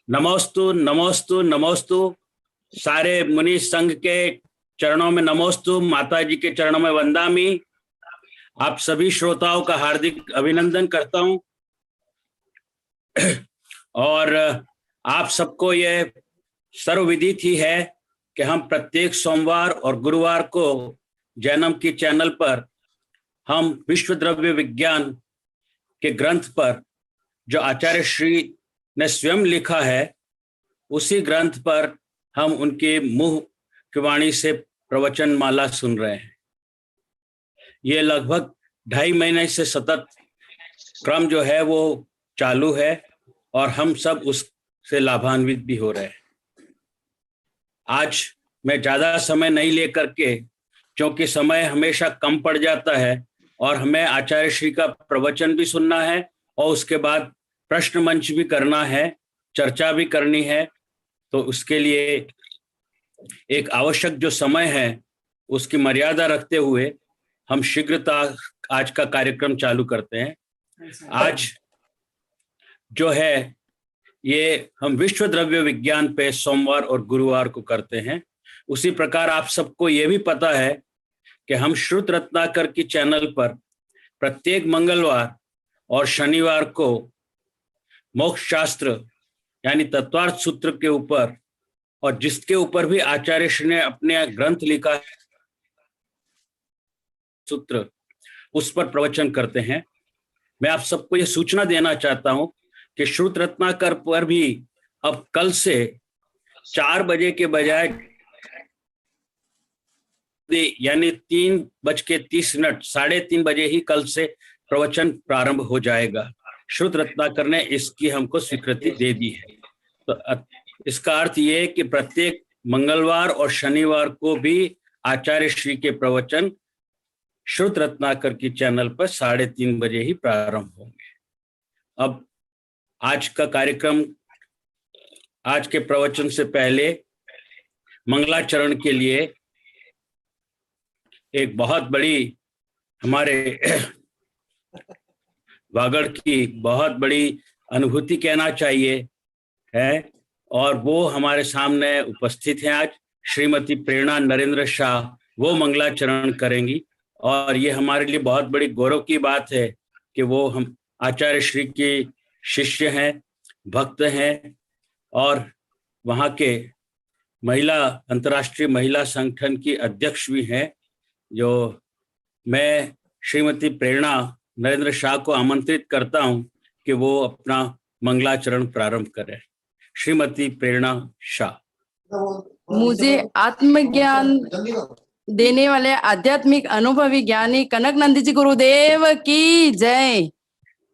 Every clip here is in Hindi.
नमोस्तु नमोस्तु नमोस्तु। सारे मुनि संघ के चरणों में नमोस्तु, माता जी के चरणों में वंदामि। आप सभी श्रोताओं का हार्दिक अभिनंदन करता हूं और आप सबको ये सर्वविदित ही है कि हम प्रत्येक सोमवार और गुरुवार को जैनम की चैनल पर हम विश्व द्रव्य विज्ञान के ग्रंथ पर जो आचार्य श्री ने स्वयं लिखा है उसी ग्रंथ पर हम उनके मुंह की वाणी से प्रवचन माला सुन रहे हैं। ये लगभग 2.5 महीने से सतत क्रम जो है वो चालू है और हम सब उससे लाभान्वित भी हो रहे हैं। आज मैं ज्यादा समय नहीं लेकर के, क्योंकि समय हमेशा कम पड़ जाता है और हमें आचार्य श्री का प्रवचन भी सुनना है और उसके बाद प्रश्न मंच भी करना है, चर्चा भी करनी है, तो उसके लिए एक आवश्यक जो समय है उसकी मर्यादा रखते हुए हम शीघ्रता आज का कार्यक्रम चालू करते हैं। आज जो है ये हम विश्व द्रव्य विज्ञान पे सोमवार और गुरुवार को करते हैं। उसी प्रकार आप सबको ये भी पता है कि हम श्रुत रत्नाकर की चैनल पर प्रत्येक मंगलवार और शनिवार को मोक्ष शास्त्र यानी तत्वार्थ सूत्र के ऊपर, और जिसके ऊपर भी आचार्य श्री ने अपने ग्रंथ लिखा है सूत्र, उस पर प्रवचन करते हैं। मैं आप सबको ये सूचना देना चाहता हूं कि श्रुत रत्नाकर पर भी अब कल से 4 बजे के बजाय यानी 3:30 3:30 बजे ही कल से प्रवचन प्रारंभ हो जाएगा। श्रुत रत्नाकर ने इसकी हमको स्वीकृति दे दी है। तो इसका अर्थ ये है कि प्रत्येक मंगलवार और शनिवार को भी आचार्य श्री के प्रवचन श्रुत रत्नाकर की चैनल पर 3:30 बजे ही प्रारंभ होंगे। अब आज का कार्यक्रम, आज के प्रवचन से पहले मंगलाचरण के लिए एक बहुत बड़ी, हमारे वागड़ की बहुत बड़ी अनुभूति कहना चाहिए है, और वो हमारे सामने उपस्थित हैं आज। श्रीमती प्रेरणा नरेंद्र शाह वो मंगलाचरण करेंगी और ये हमारे लिए बहुत बड़ी गौरव की बात है कि वो हम आचार्य श्री के शिष्य हैं, भक्त हैं और वहाँ के महिला अंतर्राष्ट्रीय महिला संगठन की अध्यक्ष भी हैं। जो मैं श्रीमती प्रेरणा नरेंद्र शाह को आमंत्रित करता हूं कि वो अपना मंगलाचरण प्रारंभ करें। श्रीमती प्रेरणा शाह। मुझे आत्मज्ञान देने वाले आध्यात्मिक अनुभवी ज्ञानी कनक नंदी जी गुरुदेव की जय।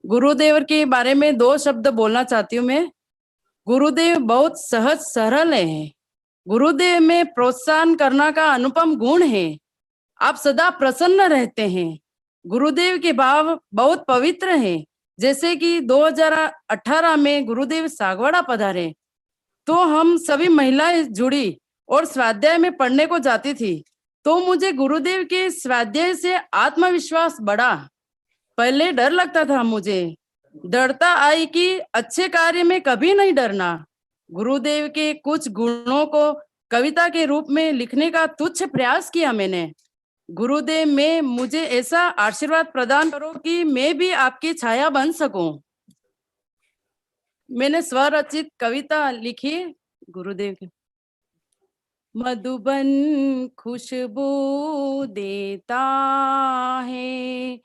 गुरुदेव के बारे में 2 शब्द बोलना चाहती हूँ मैं। गुरुदेव बहुत सहज सरल है। गुरुदेव में प्रोत्साहन करना का अनुपम गुण है। आप सदा प्रसन्न रहते हैं। गुरुदेव के भाव बहुत पवित्र हैं। जैसे कि 2018 में गुरुदेव सागवाड़ा पधारे तो हम सभी महिलाएं जुड़ी और स्वाध्याय में पढ़ने को जाती थी, तो मुझे गुरुदेव के स्वाध्याय से आत्मविश्वास बढ़ा। पहले डर लगता था, मुझे डरता आई कि अच्छे कार्य में कभी नहीं डरना। गुरुदेव के कुछ गुणों को कविता के रूप में लिखने का तुच्छ प्रयास किया मैंने। गुरुदेव में मुझे ऐसा आशीर्वाद प्रदान करो कि मैं भी आपकी छाया बन सकूं। मैंने स्वरचित कविता लिखी गुरुदेव की। मधुबन खुशबू देता है,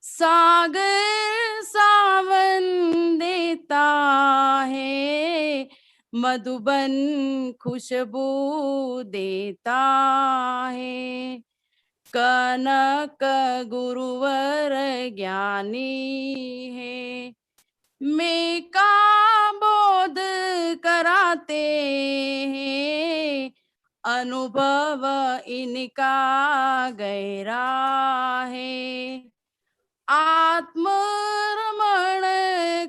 सागर सावन देता है। मधुबन खुशबू देता है, कनक गुरुवर ज्ञानी है। मैं का बोध कराते हैं, अनुभव इनका गहरा है। आत्मरमण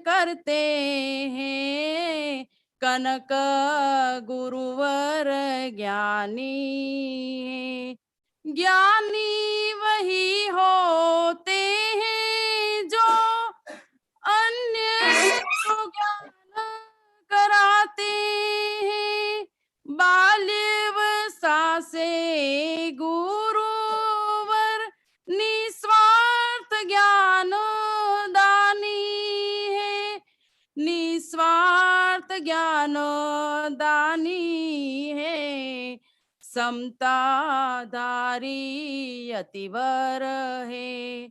करते हैं, कनक गुरुवर ज्ञानी है। ज्ञानी वही होते हैं जो अन्य को ज्ञान कराते से गुरुवर निस्वार्थ ज्ञान दानी है, निस्वार्थ ज्ञान दानी है, समता धारी अतिवर है,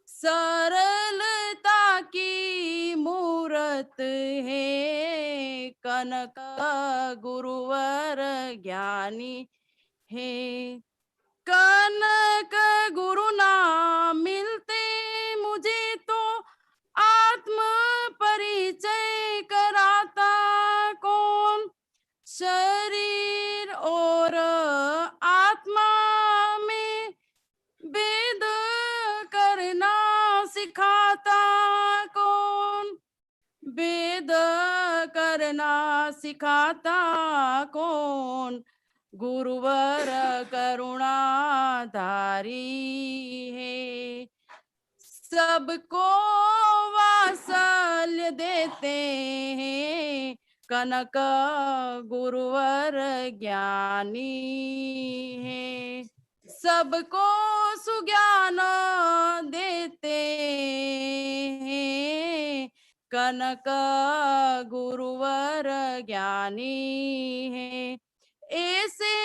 सरलता की मूरत है, कनक गुरुवर ज्ञानी है। कनक गुरु ना मिलते मुझे तो आत्म परिचय कराता कौन, शरीर और आत्मा में भेद करना सिखाता कौन, भेद करना सिखाता कौन, गुरुवर करुणाधारी है, सबको वात्सल्य देते हैं, कनक गुरुवर ज्ञानी है, सबको सुज्ञान देते हैं, कनक गुरुवर ज्ञानी है। ऐसे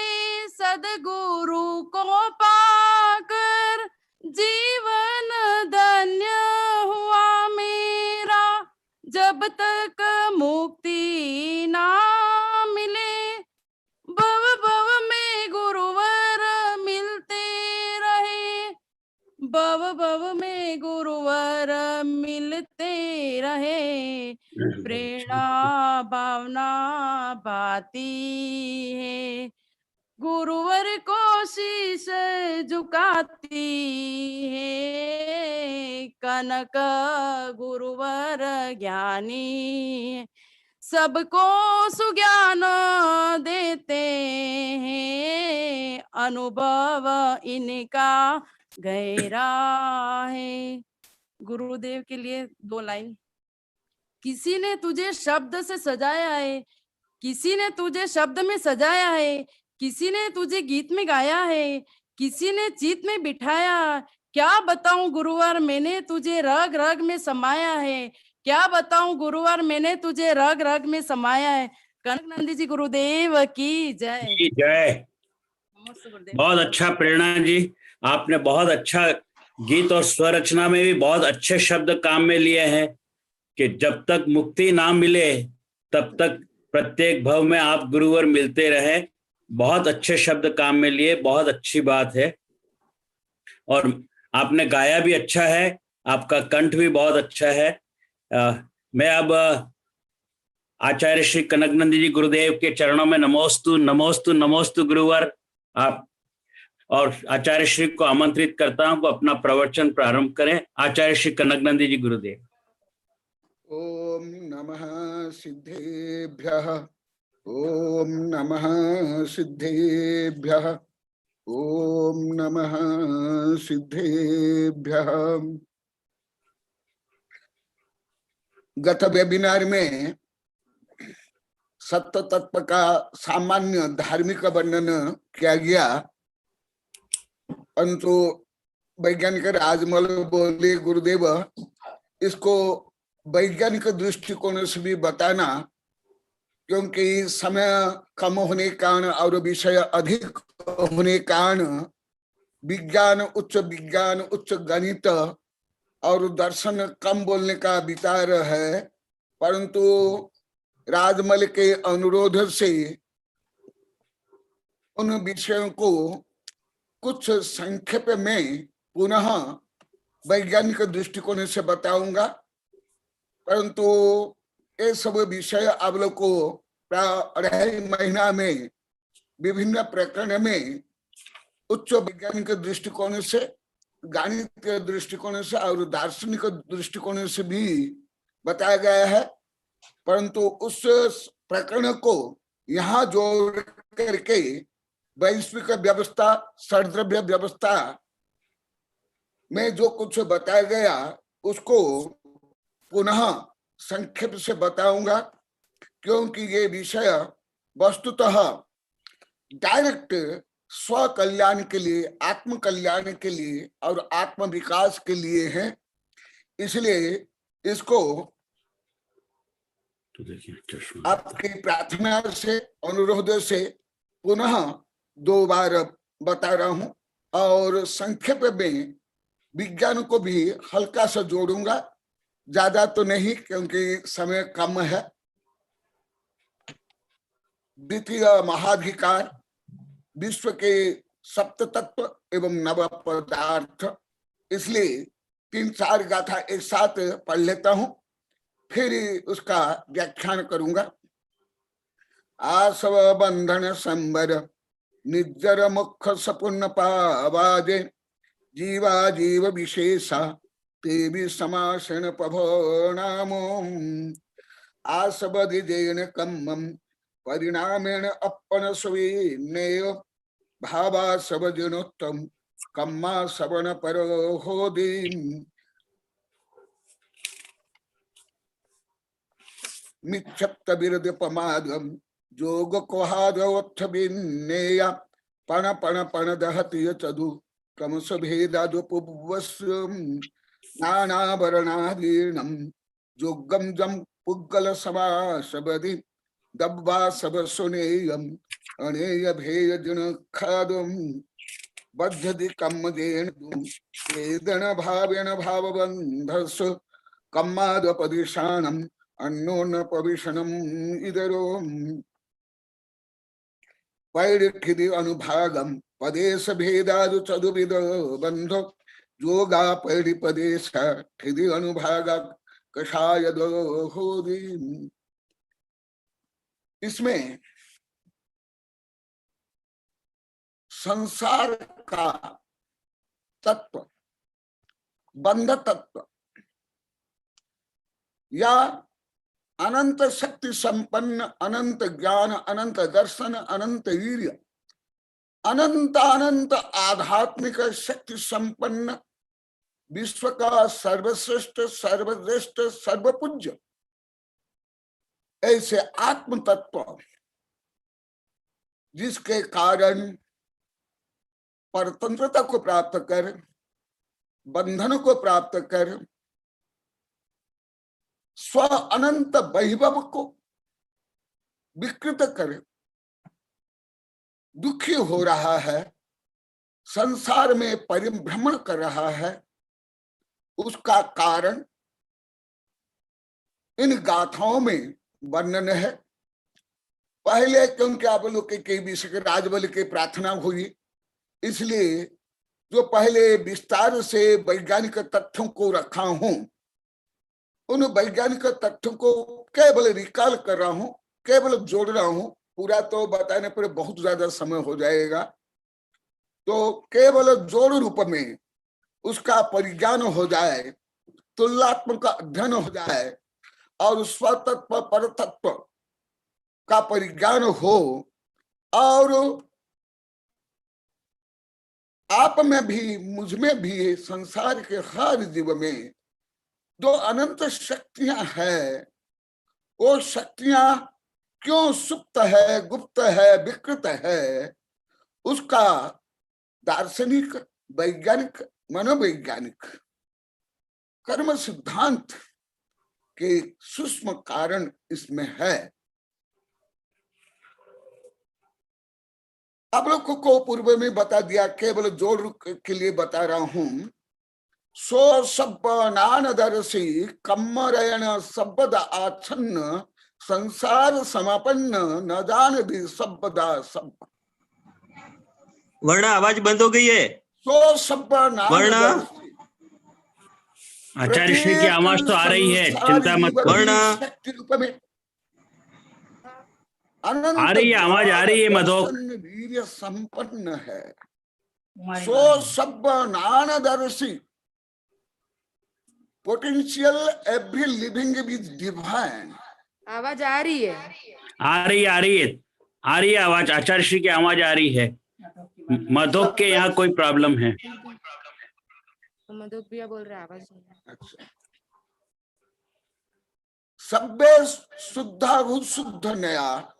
सदगुरु को पाकर जीवन धन्य हुआ मेरा, जब तक मुक्ति ना मिले भव भव में गुरुवर मिलते रहे, भव भव में गुरुवर मिलते रहे, प्रेरणा भावना बाती है, गुरुवर को शीश झुकाती है, कनक गुरुवर ज्ञानी, सबको सुज्ञान देते हैं, अनुभव इनका गहरा है। गुरुदेव के लिए 2 लाइन। किसी ने तुझे शब्द से सजाया है, किसी ने तुझे शब्द में सजाया है, किसी ने तुझे गीत में गाया है, किसी ने चित में बिठाया, क्या बताऊं गुरुवर मैंने तुझे रग रग में समाया है, क्या बताऊं गुरुवर मैंने तुझे रग रग में समाया है। कनक नंदी जी गुरुदेव की जय। जय। नमस्ते गुरुदेव। बहुत अच्छा प्रेरणा जी, आपने बहुत अच्छा गीत और स्वर रचना में भी बहुत अच्छे शब्द काम में लिए हैं कि जब तक मुक्ति ना मिले तब तक प्रत्येक भव में आप गुरुवर मिलते रहे। बहुत अच्छे शब्द काम में लिए, बहुत अच्छी बात है। और आपने गाया भी अच्छा है, आपका कंठ भी बहुत अच्छा है। मैं अब आचार्य श्री कनकनंदी जी गुरुदेव के चरणों में नमोस्तु नमोस्तु नमोस्तु गुरुवर आप और आचार्य श्री को आमंत्रित करता हूं कि अपना प्रवचन प्रारंभ करें। आचार्य श्री कनकनंदी जी गुरुदेव। ओम नमः सिद्धेभ्यः, ओम नमः सिद्धेभ्यः, ओम नमः सिद्धेभ्यः। गत वेबिनार में सत्य तत्व का सामान्य धार्मिक वर्णन किया गया, परंतु वैज्ञानिक राजमल बोले गुरुदेव इसको वैज्ञानिक दृष्टिकोण से भी बताना, क्योंकि समय कम होने के कारण और विषय अधिक होने के कारण विज्ञान उच्च गणित और दर्शन कम बोलने का विचार है। परंतु राजमल के अनुरोध से उन विषयों को कुछ संक्षेप में पुनः वैज्ञानिक दृष्टिकोण से बताऊंगा। परंतु ये सब विषय आप लोग को प्राय महीना में विभिन्न प्रकरण में उच्च वैज्ञानिक दृष्टिकोण से, गणित दृष्टिकोण से और दार्शनिक दृष्टिकोण से भी बताया गया है। परंतु उस प्रकरण को यहाँ जोड़ करके वैश्विक व्यवस्था, षड्द्रव्य व्यवस्था में जो कुछ बताया गया उसको पुनः संक्षेप से बताऊंगा, क्योंकि ये विषय वस्तुतः डायरेक्ट स्व कल्याण के लिए, आत्म कल्याण के लिए और आत्म विकास के लिए है। इसलिए इसको तो देखिए चश्मा आपकी प्रार्थना से, अनुरोध से पुनः 2 बार बता रहा हूं और संक्षेप में विज्ञान को भी हल्का सा जोड़ूंगा, ज्यादा तो नहीं क्योंकि समय कम है। द्वितीय महाधिकार, विश्व के सप्त तत्व एवं नव पदार्थ, इसलिए 3-4 गाथा एक साथ पढ़ लेता हूं, फिर उसका व्याख्यान करूंगा। आसव बंधन संबर निजर मुख सपुन्न पावाजे, जीवा जीव विशेषा ते भी समासन पभो नामो, आसवदिजेन कम्मम परिणामेण अपन स्वीनेय, भावा सबजनोत्तम कम्मा सवन पर होदीम, मिच्छप्त बिरद पमादम जोग कोहादवत्थ बिन्नेया, पण पण पण दहति चदु क्रमश भेदादुपुवस्म, नानावरणादीर्णम जोगम जम पुग्गल समासबदि, दब्बा सब सुनेयम अनेय भेय जन खादम, बद्धदि कम्म जेन वेदन भावेन भावबंधस, कम्माद पदिशानम अन्नोन पविशनम इदरो, पैरिखिदि अनुभागम पदेश भेदादु चदुविद बंधो, योगा पैरिपदेश ठिदि अनुभाग कषाय दोहोदि। इसमें संसार का तत्व, बंध तत्व या अनंत शक्ति संपन्न, अनंत ज्ञान, अनंत दर्शन, अनंत वीर्य, अनंत अनंत आध्यात्मिक शक्ति संपन्न, विश्व का सर्वश्रेष्ठ, सर्वश्रेष्ठ, सर्वपूज्य ऐसे आत्म तत्व, जिसके कारण परतंत्रता को प्राप्त कर, बंधन को प्राप्त कर, स्व अनंत वैभव को विकृत कर दुखी हो रहा है, संसार में परिभ्रमण कर रहा है, उसका कारण इन गाथाओं में वर्णन है। पहले क्योंकि आप लोग के विषय राजबल की प्रार्थना हुई, इसलिए जो पहले विस्तार से वैज्ञानिक तथ्यों को रखा हूं, उन वैज्ञानिक तथ्यों को केवल रिकॉल कर रहा हूं, केवल जोड़ रहा हूं। पूरा तो बताने पर बहुत ज्यादा समय हो जाएगा, तो केवल जोड़ रूप में उसका परिज्ञान हो जाए, तुलनात्मक अध्ययन हो जाए और स्वतत्व परतत्व का परिज्ञान हो, और आप में भी, मुझ में भी, संसार के हर जीव में जो अनंत शक्तियां हैं, वो शक्तियां क्यों सुप्त है, गुप्त है, विकृत है, उसका दार्शनिक, वैज्ञानिक, मनोवैज्ञानिक, कर्म सिद्धांत के सूक्ष्म कारण इसमें है। आप लोगों को पूर्व में बता दिया, केवल जोड़ के लिए बता रहा हूं। सो सब नानदर्शी कम्मरयण शब्द आच्छन्न, संसार समापन्न न जान भी शब्दा सब। वर्ण आवाज बंद हो गई है। सो सब वर्ण आचार्य श्री की आवाज तो आ रही है, चिंता मत करो। वर्ण शक्ति रूप में अनंत आ रही है, आवाज आ रही है मधोक। वीर्य संपन्न है। सो सब नानदर्शी potential every living with divine. आवाज आ रही है, आ रही है आवाज, आचार्य श्री की आवाज आ रही है। मधोक के यहाँ कोई प्रॉब्लम है। मधुक भैया बोल रहे हैं आवाज नहीं। अच्छा, सब्बे शुद्धा शुद्ध नया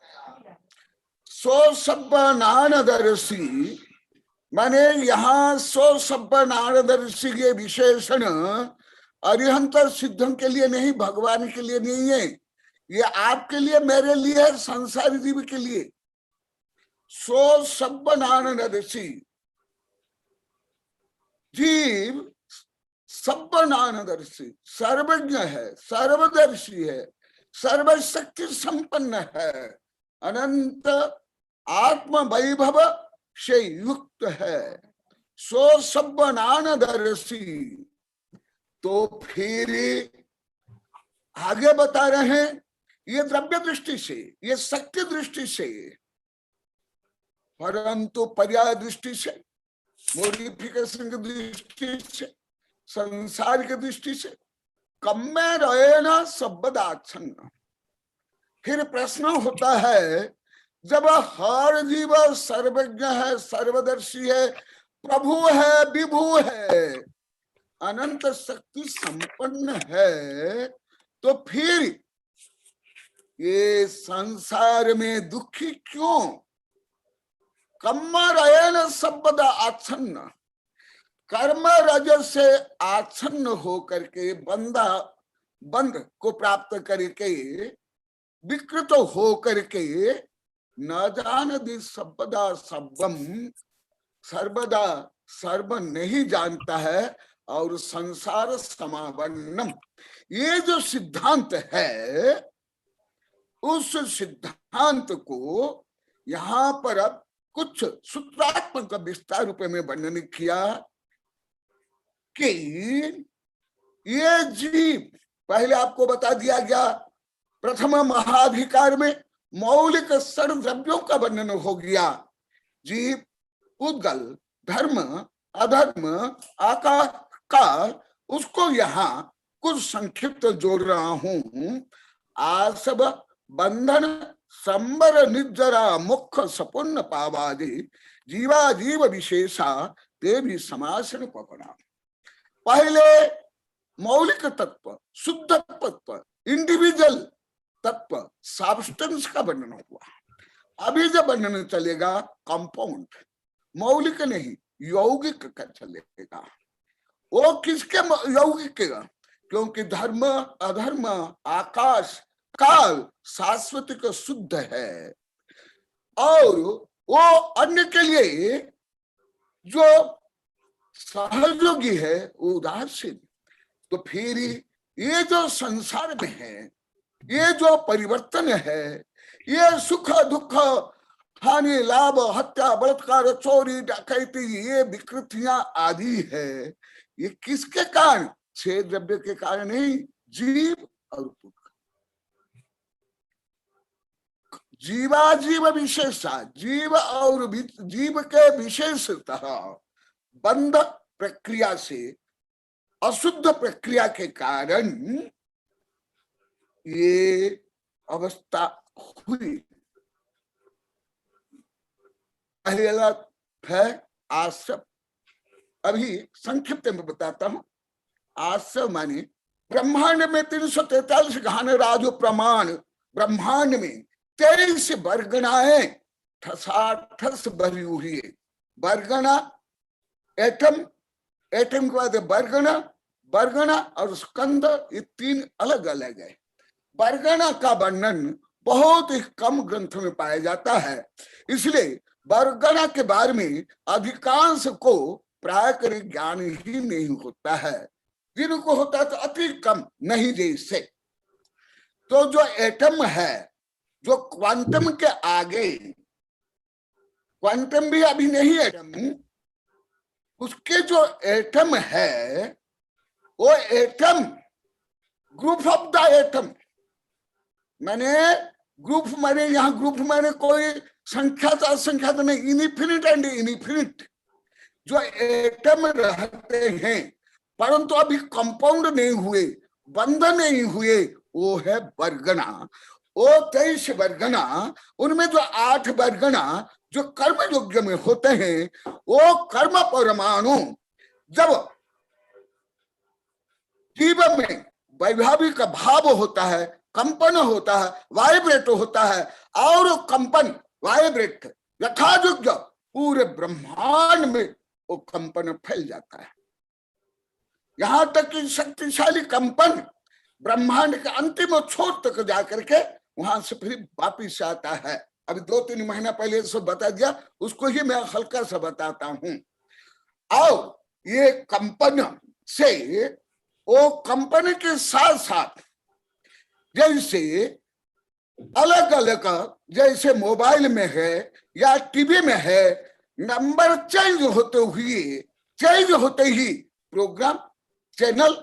सो सब्बनानदर्शी, माने यहाँ सो सब्बनानदर्शी ये विशेषण अरिहंत सिद्धों के लिए नहीं, भगवान के लिए नहीं है, ये आपके लिए, मेरे लिए, संसारी जीव के लिए। सो सब्बनानदर्शी, जीव सब्बनानदर्शी, सर्वज्ञ है, सर्वदर्शी है, सर्वशक्ति संपन्न है, अनंत आत्म वैभव से युक्त है। सो सब्बनानदर्शी। तो फिर आगे बता रहे हैं, ये द्रव्य दृष्टि से, ये शक्ति दृष्टि से, परंतु पर्याय दृष्टि से, मोडिफिकेशन की दृष्टि से, संसार की दृष्टि से, कम्मे रहे न शब्दाच्छन्न। फिर प्रश्न होता है, जब हर जीव सर्वज्ञ है, सर्वदर्शी है, प्रभु है, विभु है, अनंत शक्ति संपन्न है, तो फिर ये संसार में दुखी क्यों? कर्मरयन शब्द आच्छन्न, कर्म रज से आच्छन्न हो करके बंदा बंध को प्राप्त करके विकृत हो करके न जान दी शब्दा शब्दम, सर्वदा सर्व नहीं जानता है, और संसार समावन्नम, ये जो सिद्धांत है, उस सिद्धांत को यहाँ पर अब कुछ सूत्रात्मक विस्तार रूप में वर्णन किया कि ये जीव, पहले आपको बता दिया गया प्रथम महाधिकार में मौलिक षड द्रव्यों का वर्णन हो गया। जीव, उद्गल, धर्म, अधर्म, आकाश, काल, उसको यहाँ कुछ संक्षिप्त जोड़ रहा हूं। आसब, बंधन, संबर, निजरा, मुख, सपुन्न पावादि, जीवा जीव विशेषा, ते भी समासन पकड़ा। पहले मौलिक तत्व, शुद्ध तत्व, इंडिविजुअल तत्व, सब्सटेंस का वर्णन हुआ। अभी जब वर्णन चलेगा कंपाउंड, मौलिक नहीं, यौगिक का चलेगा। वो किसके यौगिक का? क्योंकि धर्म, अधर्म, आकाश, काल शाश्वतिक शुद्ध है, और वो अन्य के लिए जो सहयोगी है वो उदासीन। तो फिर ये जो संसार में है, ये जो परिवर्तन है, ये सुख दुख, हानि लाभ, हत्या, बलात्कार, चोरी, डकैती, ये विकृतियां आदि है, ये किसके कारण? छह द्रव्य के कारण नहीं, जीव और पुरुष। जीवाजीव विशेषा, जीव और जीव के विशेषतः बंध प्रक्रिया से, अशुद्ध प्रक्रिया के कारण ये अवस्था हुई। पहला है आश्रव। अभी संक्षिप्त में बताता हूं। आश्रव माने ब्रह्मांड में 343 घन राजो प्रमाण, ब्रह्मांड में 23 वर्गणाएं ठसाठस भरी हुई है। वर्गणा एटम, एटम के बाद वर्गणा, वर्गणा और स्कंद, ये तीन अलग अलग है। वर्गणा का वर्णन बहुत ही कम ग्रंथ में पाया जाता है, इसलिए वर्गणा के बारे में अधिकांश को प्राय कर ज्ञान ही नहीं होता है। जिनको होता है तो अति कम, नहीं जैसे। तो जो एटम है, जो क्वांटम के आगे, क्वांटम भी अभी नहीं एटम, उसके जो एटम है, वो atom group of the atom, मैंने ग्रुप, मैंने यहाँ ग्रुप मैंने कोई संख्या तो असंख्या तो नहीं, इनफिनिट एंड इनफिनिट जो एटम रहते हैं, परंतु अभी कंपाउंड नहीं हुए, बंध नहीं हुए, वो है वर्गणा। वो 23 वर्गणा, उनमें जो 8 वर्गणा जो कर्म योग्य में होते हैं, वो कर्म परमाणु जब जीव में वैभाविक भाव होता है, कंपन होता है, वाइब्रेट होता है, और कंपन वाइब्रेट, यथायोग्य पूरे ब्रह्मांड में वो कंपन फैल जाता है। यहां तक कि शक्तिशाली कंपन ब्रह्मांड के अंतिम छोर तक जाकर के वहां से फिर वापिस आता है। अभी 2-3 महीना पहले सब बता दिया, उसको ही मैं हल्का सा बताता हूं। और ये कंपन से वो कंपन के साथ साथ जैसे अलग अलग, जैसे मोबाइल में है या टीवी में है, नंबर चेंज होते ही प्रोग्राम चैनल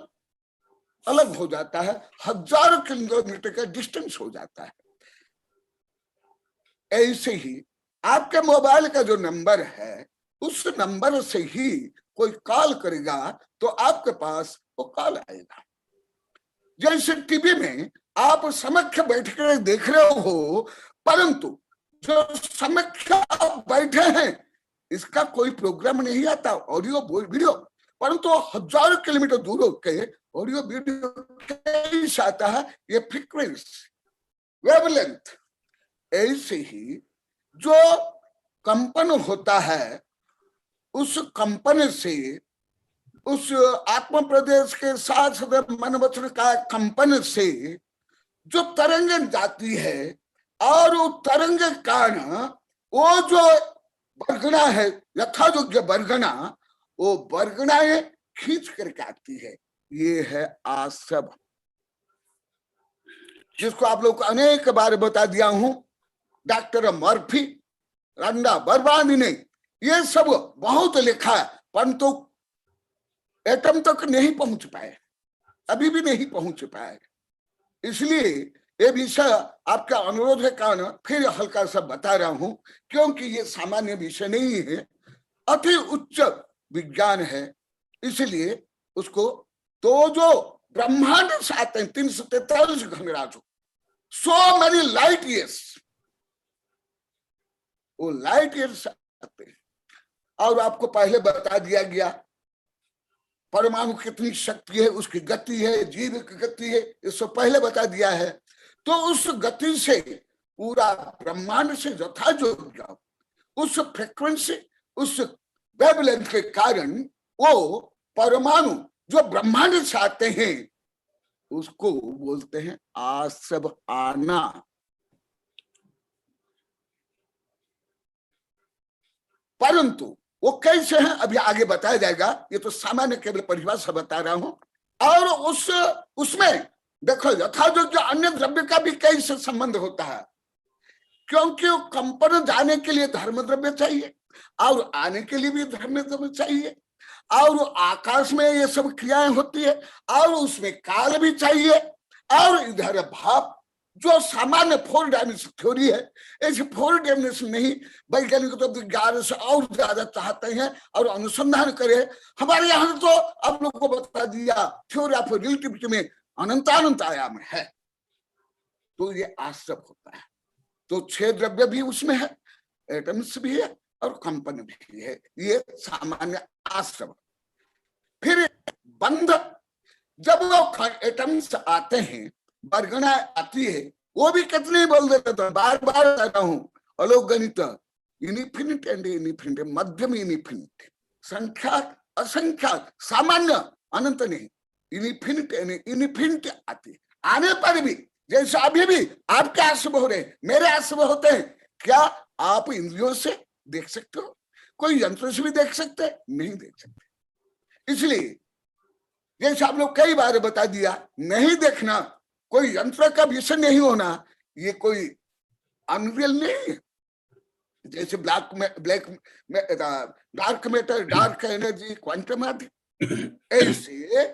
अलग हो जाता है, हजारों किलोमीटर का डिस्टेंस हो जाता है। ऐसे ही आपके मोबाइल का जो नंबर है, उस नंबर से ही कोई कॉल करेगा तो आपके पास वो कॉल आएगा। जैसे टीवी में आप समक्ष बैठ कर देख रहे हो, परंतु जो समक्ष आप बैठे हैं इसका कोई प्रोग्राम नहीं आता, ऑडियो वीडियो, परंतु हजारों किलोमीटर दूर होकर ऑडियो वीडियो कैसे आता है, ये फ्रीक्वेंसी, वेवलेंथ। ऐसे ही जो कंपन होता है, उस कंपन से, उस आत्म प्रदेश के साथ मन वचन का कंपन से जो तरंग जाती है, और वो तरंग कारण वो जो बरगना है, यथायोग्य बरगना, वो बरगनाएं खींच करके आती है। ये है आसब, जिसको आप लोग को अनेक बार बता दिया हूं। डॉक्टर मर्फी, रंडा बर्बादी ने ये सब बहुत लिखा है, परंतु एटम तक नहीं पहुंच पाए, अभी भी नहीं पहुंच पाए। इसलिए ये विषय आपका अनुरोध के कारण फिर हल्का सा बता रहा हूं, क्योंकि ये सामान्य विषय नहीं है, अति उच्च विज्ञान है। इसलिए उसको तो जो ब्रह्मांड से आते हैं 343 घनराजों, सो मेनी लाइट ईयर्स, वो लाइट ईयर्स आते हैं। और आपको पहले बता दिया गया परमाणु कितनी शक्ति है, उसकी गति है, जीव की गति है, इसको पहले बता दिया है। तो उस गति से पूरा ब्रह्मांड से यथायोग्य उस फ्रीक्वेंसी, उस वेवलेंथ के कारण वो परमाणु जो ब्रह्मांड से आते हैं उसको बोलते हैं आसब, आना। परंतु वो कैसे हैं अभी आगे बताया जाएगा, ये तो सामान्य केवल परिभाषा बता रहा हूं। और उसमें देखो यथायोग्य अन्य द्रव्य का भी कैसे संबंध होता है, क्योंकि वो कंपन जाने के लिए धर्म द्रव्य चाहिए और आने के लिए भी धर्म द्रव्य चाहिए, और आकाश में ये सब क्रियाएं होती है, और उसमें काल भी चाहिए, और इधर भाव जो सामान्य 4 डायमेंशन थ्योरी है, ऐसे 4 डायमेंशन नहीं, वैज्ञानिक तो विज्ञान से और ज्यादा चाहते हैं और अनुसंधान करें। हमारे यहाँ तो आप लोगों को बता दिया थ्योरी ऑफ रिलेटिविटी में अनंत आयाम है, तो ये आश्रम होता है। तो 6 द्रव्य भी उसमें है, एटम्स भी है और कंपन भी है, ये सामान्य आश्रम। फिर बंध, जब वो एटम्स आते हैं, बरगना आती है, वो भी कितने बोल देते तो बार बार कहता हूं, अलोगणित, इनफिनिट एंड इनफिनिट, मध्यम इनफिनिट, संख्याक असंख्याक, सामान्य अनंत नहीं, इनफिनिट एंड इनफिनिट आती है। आने पर भी जैसे अभी भी आपके आंसू हो रहे, मेरे आंसू होते हैं, क्या आप इंद्रियों से देख सकते हो? कोई यंत्र से भी देख सकते हैं? नहीं देख सकते। इसलिए जैसे आप लोग कई बार बता दिया, नहीं देखना कोई यंत्र का विषय नहीं होना, ये कोई अनरियल नहीं है। जैसे dark matter, dark energy, quantum आदि, ऐसे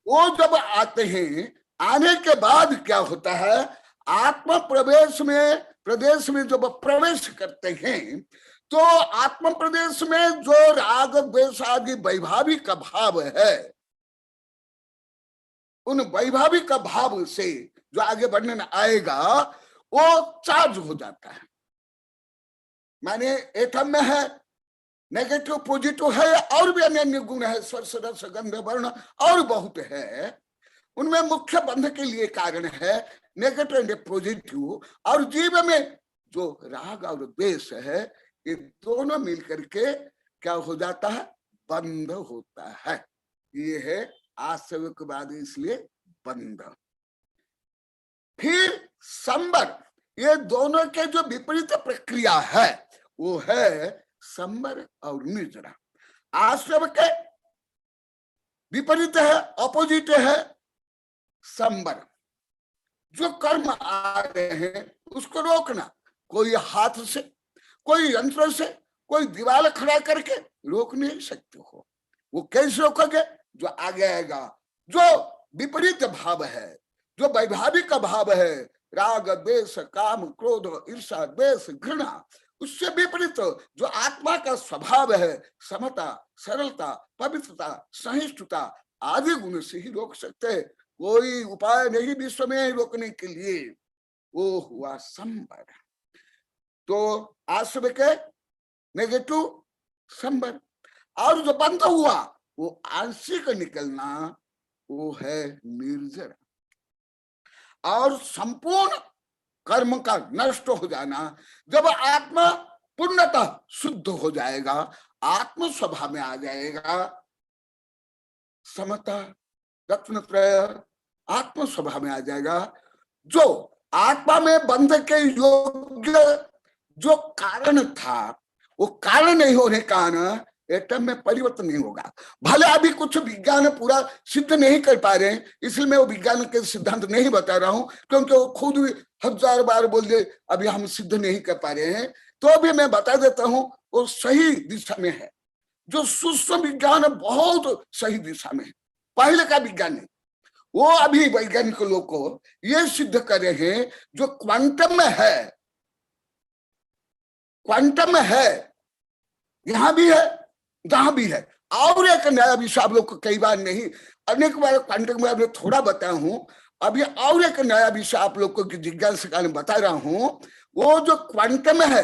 वो जब आते हैं, आने के बाद क्या होता है, आत्म प्रदेश में जब प्रवेश करते हैं, तो आत्म प्रदेश में जो राग द्वेष आदि वैभाविक भाव है, उन वैभाविक भाव से जो आगे वर्णन आएगा वो चार्ज हो जाता है। माने एटम में है नेगेटिव पॉजिटिव है, और भी अन्य गुण है, स्पर्श रस गंध वर्ण और बहुत है। उनमें मुख्य बंध के लिए कारण है नेगेटिव एंड पॉजिटिव, और जीव में जो राग और द्वेष है, ये दोनों मिलकर के क्या हो जाता है, बंध होता है। ये है आश्रयवाद, इसलिए बंध। फिर संबर, ये दोनों के जो विपरीत प्रक्रिया है वो है संबर और निर्जरा। आश्रय के विपरीत है, ऑपोजिट है संबर। जो कर्म आ रहे हैं उसको रोकना, कोई हाथ से, कोई यंत्र से, कोई दीवार खड़ा करके रोक नहीं सकते हो। वो कैसे रोकोगे? जो आगे आएगा, जो विपरीत भाव है, जो वैभाविक भाव है, राग द्वेष काम क्रोध ईर्षा द्वेष घृणा, उससे विपरीत जो आत्मा का स्वभाव है, समता सरलता पवित्रता सहिष्णुता आदि गुण से ही रोक सकते हैं। कोई उपाय नहीं विश्व में रोकने के लिए। वो हुआ संबर। तो आश्रय के नेगेटिव संबर। और जो बंद हुआ वो आंशिक निकलना, वो है निर्जरा। और संपूर्ण कर्म का नष्ट हो जाना, जब आत्मा पूर्णतः शुद्ध हो जाएगा, आत्म स्वभाव में आ जाएगा, समता रत्नत्रय आत्म स्वभाव में आ जाएगा। जो आत्मा में बंध के योग्य जो कारण था, वो कारण नहीं होने का कारण एटम में परिवर्तन नहीं होगा। भले अभी कुछ विज्ञान पूरा सिद्ध नहीं कर पा रहे हैं, इसलिए मैं वो विज्ञान के सिद्धांत नहीं बता रहा हूं, क्योंकि वो खुद 1000 बार बोल दे अभी हम सिद्ध नहीं कर पा रहे हैं। तो अभी मैं बता देता हूं, वो सही दिशा में है। जो सूक्ष्म विज्ञान बहुत सही दिशा में है, पहले का विज्ञान नहीं। वो अभी वैज्ञानिक लोग को ये सिद्ध कर रहे हैं, जो क्वांटम में है, क्वांटम में है, यहां भी है जहां भी है। और एक नया विषय आप लोग को कई बार नहीं, अनेक बार क्वांटम में थोड़ा बताया हूं, अभी और एक नया विषय आप लोग को जिज्ञासा में बता रहा हूं। वो जो क्वांटम है,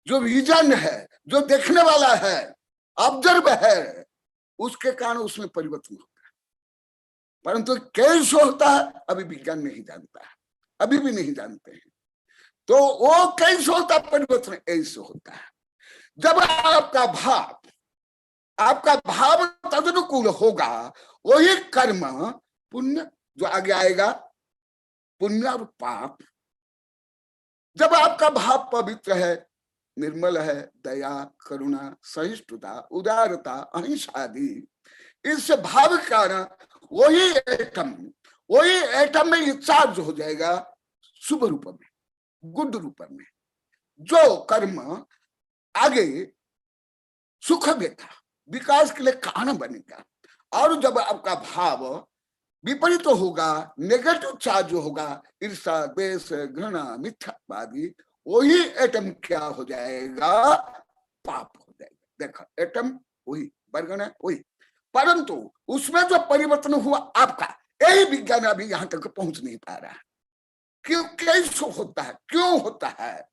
जो विजन है, जो देखने वाला है, ऑब्जर्व है, उसके कारण उसमें परिवर्तन होता है। परंतु कैसे होता है अभी विज्ञान नहीं जानता है, अभी भी नहीं जानते हैं। तो वो कैसे होता है परिवर्तन? ऐसे होता है जब आपका भाव तदनुकूल होगा, वही कर्म पुण्य जो आगे आएगा, पुण्य और पाप। जब आपका भाव पवित्र है, निर्मल है, दया करुणा सहिष्णुता उदारता अहिंसा आदि, इस भाव के कारण वही एटम में चार्ज हो जाएगा शुभ रूप में, गुड रूप में। जो कर्म आगे सुख देता, विकास के लिए कारण बनेगा। और जब आपका भाव विपरीत होगा, नेगेटिव चार्ज होगा, ईर्षा द्वेष घृणा मिथ्यावादी, वही एटम क्या हो जाएगा? पाप हो जाएगा। देखा, एटम वही, वर्गण है वही, परंतु उसमें जो परिवर्तन हुआ आपका, यही विज्ञान अभी यहां तक पहुंच नहीं पा रहा है। क्यों? कैसे होता है? क्यों होता है?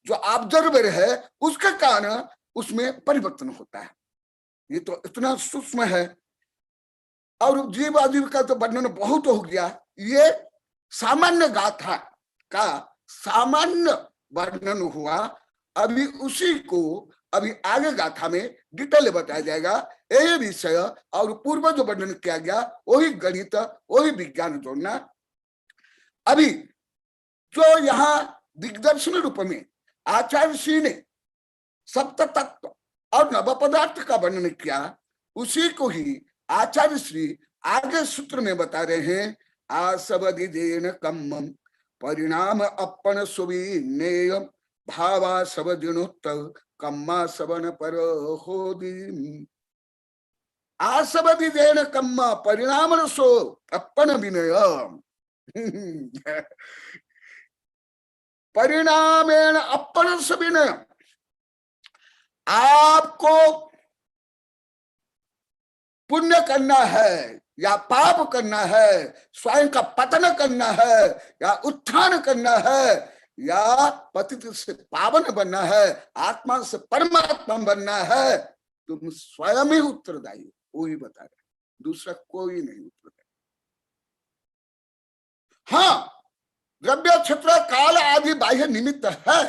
जो ऑब्जर्वर है उसके कारण उसमें परिवर्तन होता है। ये तो इतना सूक्ष्म है। और जीव आजीव का तो वर्णन बहुत हो गया। ये सामान्य गाथा का सामान्य वर्णन हुआ। अभी उसी को अभी आगे गाथा में डिटेल बताया जाएगा। यही विषय और पूर्व जो वर्णन किया गया वही गणित, वही विज्ञान जोड़ना। अभी जो यहाँ दिग्दर्शन रूप में आचार्य श्री ने सप्त तत्व और नव पदार्थ का वर्णन किया, उसी को ही आचार्य श्री आगे सूत्र में बता रहे हैं। आसवदिदेन कम्मम परिणाम अपन सुविनेय भावा सबदिनोत्तर कम्मा सबन पर होदी। आसवदिदेन कम्मा परिणाम सो अपन विनय परिणामेण अपन सविनय। आपको पुण्य करना है या पाप करना है, स्वयं का पतन करना है या उत्थान करना है, या पतित से पावन बनना है, आत्मा से परमात्मा बनना है, तुम स्वयं ही उत्तरदायी। वही बता रहे, दूसरा कोई नहीं उत्तरदायी। हाँ, द्रव्य क्षेत्र काल आदि बाह्य निमित्त है,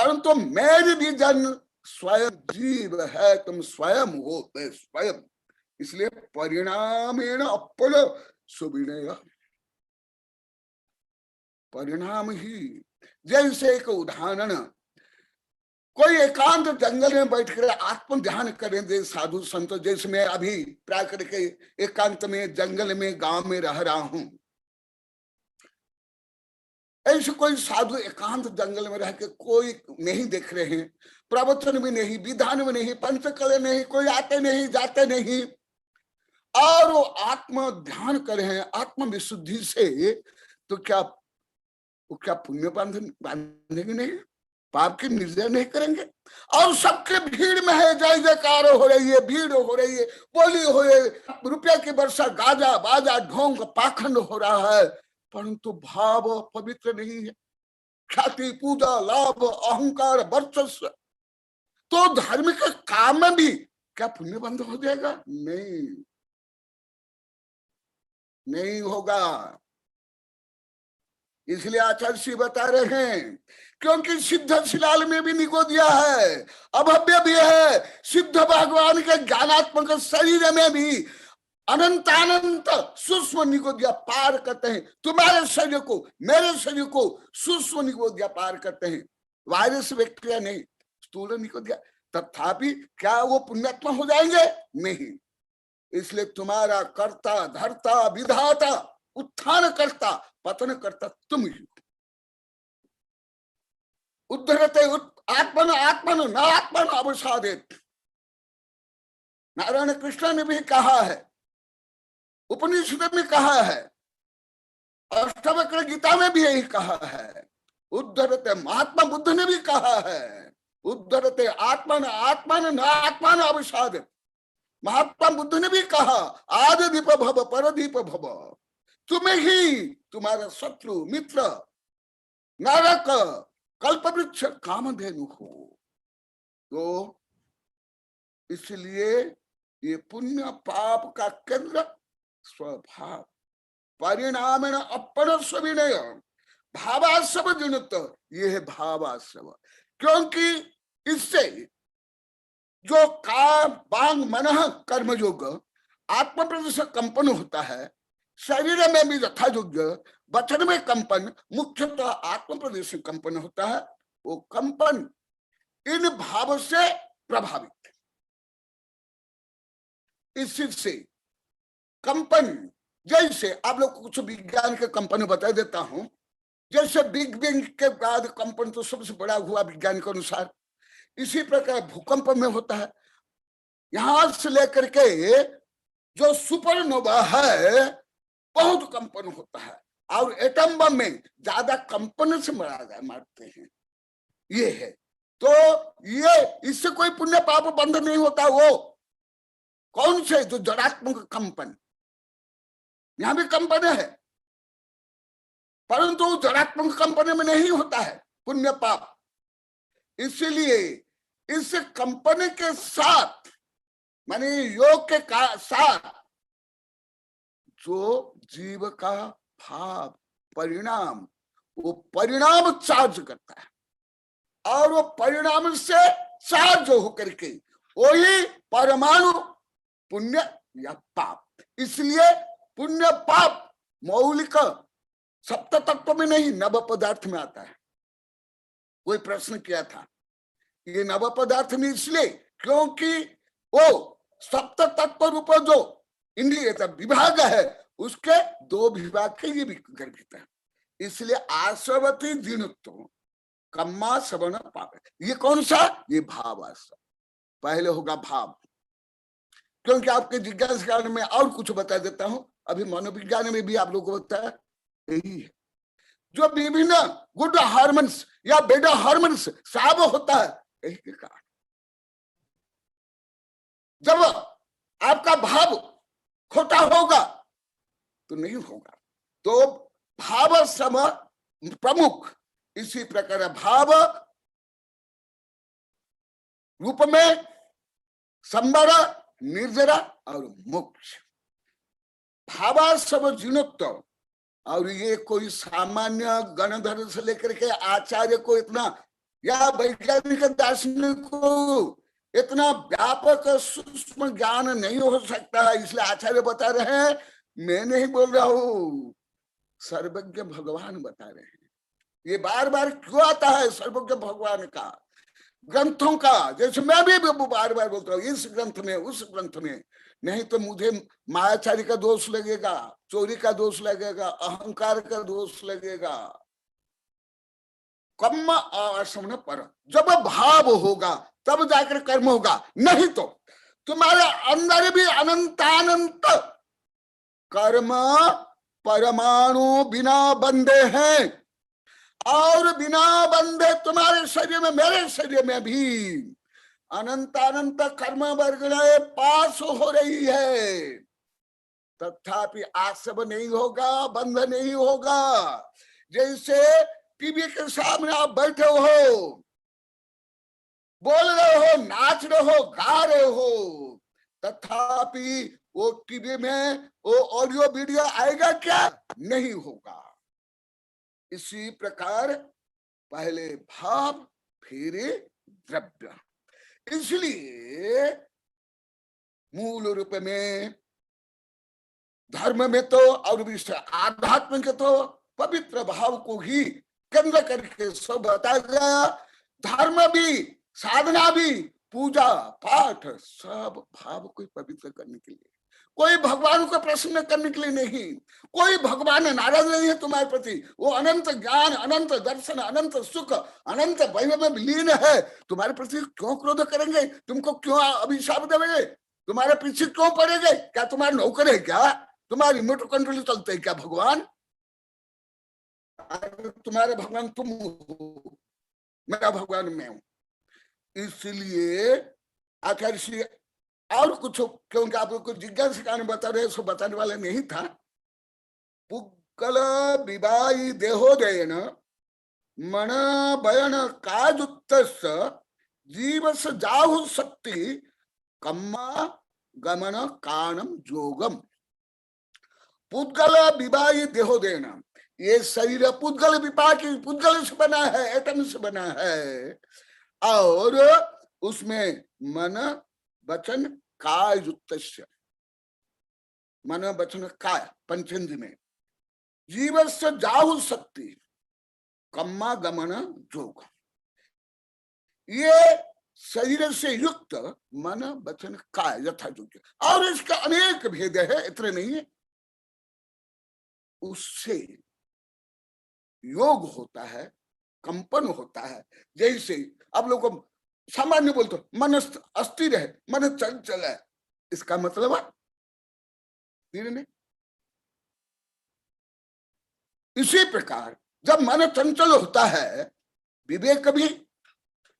परंतु मेरे भी जन स्वयं जीव है, तुम स्वयं हो, मैं स्वयं। इसलिए परिणामेण अपल सुविनय, परिणाम ही। जैसे एक उदाहरण, कोई एकांत जंगल में बैठकर आत्म ध्यान करें दे साधु संत, जैसे मैं अभी प्राय करके एकांत में जंगल में गांव में रह रहा हूं, ऐसे कोई साधु एकांत जंगल में रह के कोई नहीं देख रहे हैं, प्रवचन में नहीं, विधान में नहीं, पंचकले नहीं, कोई आते नहीं जाते नहीं, और वो आत्म ध्यान कर रहे हैं आत्म विशुद्धि से, तो क्या वो क्या पुण्य बांधेंगे नहीं, पाप की निर्जय नहीं करेंगे? और सबके भीड़ में है, जय जयकार हो रही है, भीड़ हो रही है, बोली हो रही है, रुपया की वर्षा, गाजा बाजा ढोंग पाखंड हो रहा है, परंतु भाव पवित्र नहीं है। ख्याति, पूजा, लाभ, अहंकार, वर्चस्व, तो धार्मिक काम में भी क्या पुण्य बंद हो जाएगा? नहीं, नहीं होगा। इसलिए आचार्य श्री बता रहे हैं, क्योंकि सिद्ध शिलाल में भी निगो दिया है, अभव्य भी है, सिद्ध भगवान के ज्ञानात्मक शरीर में भी अनंतानंत सूक्ष्म निगोदिया पार करते हैं। तुम्हारे शरीर को, मेरे शरीर को सूक्ष्म निगोदिया पार करते हैं, वायरस बैक्टीरिया नहीं, स्थूल निगोदिया। तथापि क्या वो पुण्यात्मा हो जाएंगे? नहीं। इसलिए तुम्हारा कर्ता धर्ता विधाता उत्थान करता पतन करता तुम ही। उद्धरते आत्मन आत्मन न आत्मन अवसादेत, नारायण कृष्ण ने भी कहा है, उपनिषद में कहा है, अष्टावक्र गीता में भी यही कहा है। उद्धरते महात्मा बुद्ध ने भी कहा है, उद्धरते आत्मन आत्मन न आत्मन अवसादेत। महात्मा बुद्ध ने भी कहा, आदि दीप भव परदीप भव, तुम्हें ही तुम्हारा शत्रु मित्र नरक कल्पवृक्ष कामधेनु हो। तो इसलिए ये पुण्य पाप का केंद्र स्वभाव, परिणामेण अपन स्विनय, भावाश्रव जुनित, ये है भावाश्रव। क्योंकि इससे जो काम बांग मन कर्म योग आत्म प्रदेश कंपन होता है, शरीर में भी यथा योग्य, वचन में कंपन, मुख्यतः आत्म प्रदेश कंपन होता है। वो कंपन इन भाव से प्रभावित है। इससे कंपन, जैसे आप लोग को कुछ विज्ञान के कंपन बता देता हूं, जैसे बिग बैंग के बाद कंपन तो सबसे बड़ा हुआ विज्ञान के अनुसार, इसी प्रकार भूकंप में होता है। यहां से लेकर के जो सुपरनोवा है बहुत कंपन होता है, और एटम बम में ज्यादा कंपन से मारते हैं, ये है। तो ये इससे कोई पुण्य पाप बंध नहीं होता। वो कौन से? जो जड़ात्मक कंपन, यहां भी कंपन है, परंतु जड़ात्मक कंपन में नहीं होता है पुण्य पाप। इसलिए इस कंपन के साथ, माने योग के साथ, जो जीव का भाव परिणाम, वो परिणाम चार्ज करता है, और वो परिणाम से चार्ज होकर के वही परमाणु पुण्य या पाप। इसलिए पुण्य पाप मौलिक सप्त तत्व में नहीं, नव पदार्थ में आता है। कोई प्रश्न किया था, ये नव पदार्थ में इसलिए क्योंकि वो सप्त तत्व रूप जो इंद्रिय विभाग है, उसके दो विभाग के ये भी गर्भित है। इसलिए आश्रवती जीनुत्व कम्मा श्रवण पाप, ये कौन सा? ये भाव आश्रव। पहले होगा भाव, क्योंकि आपके जिज्ञासा कारण में और कुछ बता देता हूं। अभी मनोविज्ञान में भी आप लोगों को बताया यही है, जो विभिन्न गुड हार्मोन्स या बेड हार्मोन्स साब होता है, यही के कारण। जब आपका भाव खोटा होगा तो नहीं होगा। तो भाव सम प्रमुख, इसी प्रकार भाव रूप में संबर, निर्जरा और मोक्ष। भावाश्रव जीनोत्व, और ये कोई सामान्य गणधर से लेकर के आचार्य को इतना या वैज्ञानिक दार्शनिक को इतना व्यापक सूक्ष्म ज्ञान नहीं हो सकता है, इसलिए आचार्य बता रहे हैं, मैं नहीं बोल रहा हूं, सर्वज्ञ भगवान बता रहे हैं। ये बार बार क्यों आता है सर्वज्ञ भगवान का, ग्रंथों का, जैसे मैं भी बार बार बोलता हूँ इस ग्रंथ में उस ग्रंथ में, नहीं तो मुझे मायाचारी का दोष लगेगा, चोरी का दोष लगेगा, अहंकार का दोष लगेगा। कर्म असमन पर, जब भाव होगा तब जाकर कर्म होगा, नहीं तो तुम्हारे अंदर भी अनंतानंत कर्म परमाणु बिना बंधे हैं, और बिना बंधे तुम्हारे शरीर में मेरे शरीर में भी अनंतानंत कर्म वर्गणाएं पास हो रही है, तथापि आसव नहीं होगा, बंध नहीं होगा। जैसे टीवी के सामने आप बैठे हो, बोल रहे हो, नाच रहे हो, गा रहे हो, तथापि वो टीवी में वो ऑडियो वीडियो आएगा क्या? नहीं होगा। इसी प्रकार पहले भाव फिर द्रव्य। इसलिए मूल रूप में धर्म में तो और विषय आध्यात्म के तो पवित्र भाव को ही केंद्र करके सब बताया गया। धर्म भी, साधना भी, पूजा पाठ सब भाव को पवित्र करने के लिए, कोई भगवान को प्रसन्न करने के लिए नहीं। कोई भगवान नाराज नहीं है तुम्हारे प्रति, वो अनंत ज्ञान, अनंत दर्शन, अनंत सुख, अनंत वैभव में लीन है। तुम्हारे प्रति क्यों क्रोध करेंगे? तुमको क्यों अभिशाप देंगे? तुम्हारे पीछे क्यों पड़ेंगे? क्या तुम्हारे नौकर है क्या? तुम्हारी रिमोट कंट्रोल चलते है क्या भगवान? तुम्हारे भगवान तुम हो, मेरा भगवान मैं हूं। इसलिए आचार्य श्री और कुछ, क्योंकि आप लोग को जिज्ञासा कारण बता रहे, सो बताने वाला नहीं था। पुक्कल विवाही देहोदयन मन बयन काजुत्त जीवस जाहु शक्ति कम्मा गमन कानम जोगम। पुद्गल विवाही देहोदयन, ये शरीर पुद्गल विपाकी, पुद्गल से बना है, एटम से बना है, और उसमें मन वचन काय युक्त, मन वचन काय पंचेंद्र में जीवस्य जाहु शक्ति कम्मा गमन जोग। ये शरीर से युक्त मन वचन काय यथा योग्य, और इसका अनेक भेद है, इतने नहीं है। उससे योग होता है, कंपन होता है। जैसे अब लोग सामान्य बोलते मन अस्थिर है, मन चंचल है, इसका मतलब है नहीं। इसी प्रकार जब मन चंचल होता है, विवेक भी,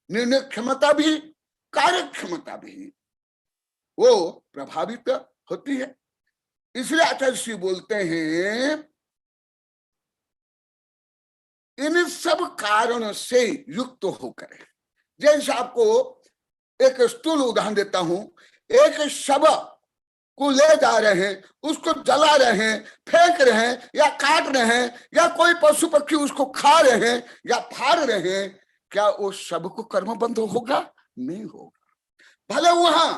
निर्णय क्षमता भी, कार्य क्षमता भी वो प्रभावित होती है। इसलिए आचार्य श्री बोलते हैं, इन सब कारणों से युक्त होकर, जैसे आपको एक स्थूल उदाहरण देता हूं, एक शव को ले जा रहे हैं, उसको जला रहे हैं, फेंक रहे हैं, या काट रहे हैं, या कोई पशु पक्षी उसको खा रहे हैं या फाड़ रहे हैं, क्या वो शव को कर्म बंध होगा? नहीं होगा। भले वहां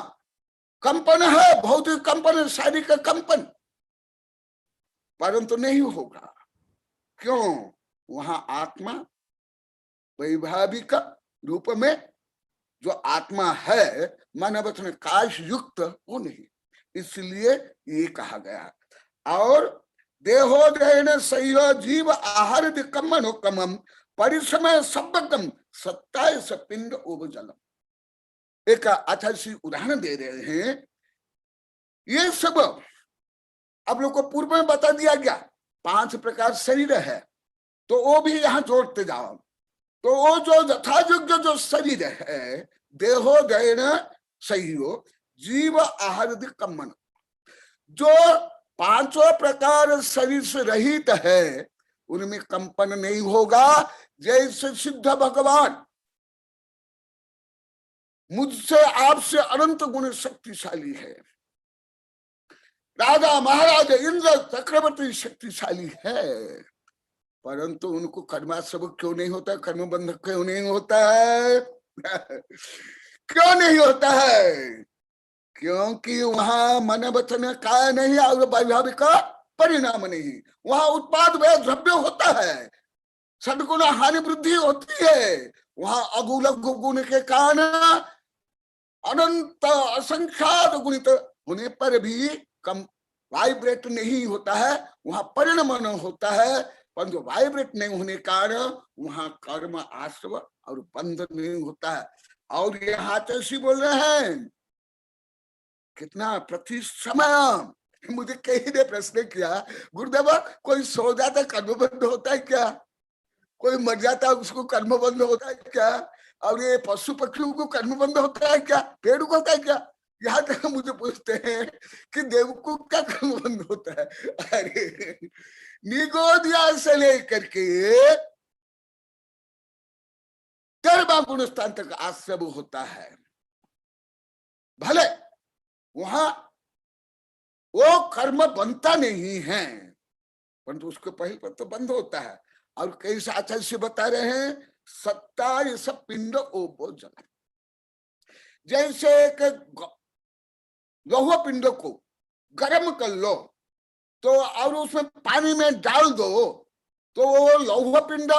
कंपन है, भौतिक कंपन, शारीरिक कंपन, परंतु नहीं होगा। क्यों? वहां आत्मा वैभाविक रूप में जो आत्मा है, मन वचन काश युक्त, वो नहीं। इसलिए ये कहा गया। और देहोदयन सह्य जीव आहार कमम परिसमय सबकम सत्ताय पिंड ओवजलम। एक आचार्य श्री उदाहरण दे रहे हैं। ये सब अब लोग को पूर्व में बता दिया गया, 5 प्रकार शरीर है, तो वो भी यहां जोड़ते जाओ। तो वो जो यथायोग्य जो शरीर है, देहोदयन सह्यो जीव आहार कम्मन, जो 5 प्रकार शरीर से रहित है, उनमें कंपन नहीं होगा। जैसे सिद्ध भगवान मुझसे आपसे अनंत गुण शक्तिशाली है, राजा महाराज इंद्र चक्रवर्ती शक्तिशाली है, परंतु उनको कर्माश्रव क्यों नहीं होता, कर्म बंधक क्यों नहीं होता है? क्यों नहीं होता है? क्योंकि वहां मन वचन काय नहीं और वैभाविक परिणाम नहीं, वहां उत्पाद व्यय द्रव्य होता है, सदगुण हानि वृद्धि होती है, वहां अगुण गुण के कारण अनंत असंख्यात गुणित होने पर भी कम वाइब्रेट नहीं होता है, वहां परिणमन होता है, परंतु वाइब्रेट नहीं होने कारण वहां कर्म आश्रव और बंध नहीं होता है। और यहाँ चौसी बोल रहे हैं कितना प्रति समय। मुझे कहीं ने प्रश्न किया, गुरुदेव कोई सो जाता कर्मबंध होता है क्या, कोई मर जाता है उसको कर्मबंध होता है क्या, और ये पशु पक्षियों को कर्मबंध होता है क्या, पेड़ को होता है क्या? यहाँ तक मुझे पूछते हैं कि देव को क्या कर्मबंध होता है। अरे निगोदिया से लेकर के 13वां गुण स्थान तक आश्रव होता है। भले वहां वो कर्म बनता नहीं है, परंतु उसके पहले पर तो बंद होता है। और कई आचार्य से बता रहे हैं 27 पिंड ओबो जल। जैसे एक लौह पिंड को गर्म कर लो तो और उसमें पानी में डाल दो तो वो लौह पिंड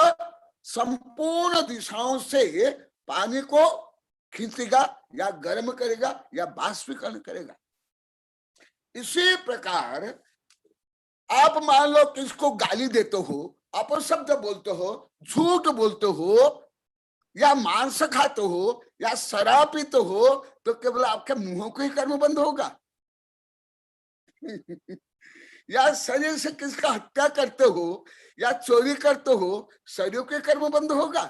संपूर्ण दिशाओं से पानी को खींचेगा या गर्म करेगा या बाष्पीकरण करेगा। इसी प्रकार आप मान लो किसको गाली देते हो, अपशब्द बोलते हो, झूठ बोलते हो, या मांस खाते हो, या शराब पीते हो, तो केवल आपके मुंहों को ही कर्म बंद होगा। या शरीर से किसका हत्या करते हो या चोरी करते हो, शरीर के कर्म बंद होगा।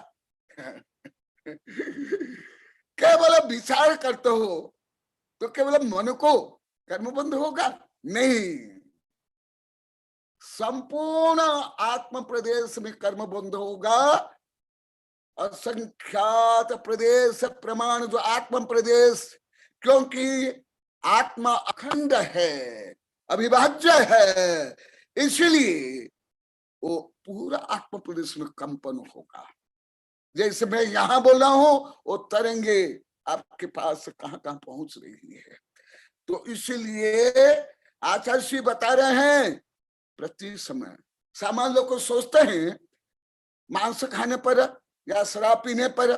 केवल विचार करते हो तो केवल मन को कर्म बंद होगा? नहीं, संपूर्ण आत्म प्रदेश में कर्म बंद होगा। असंख्यात प्रदेश प्रमाण जो आत्म प्रदेश, क्योंकि आत्मा अखंड है, अविभाज्य है, इसलिए वो पूरा आत्म प्रदेश में कंपन होगा। जैसे मैं यहां बोल रहा हूं वो तरंगे आपके पास कहां कहां पहुंच रही है। तो इसलिए आचार्य श्री बता रहे हैं प्रति समय सामान्य लोग को सोचते हैं मांस खाने पर या शराब पीने पर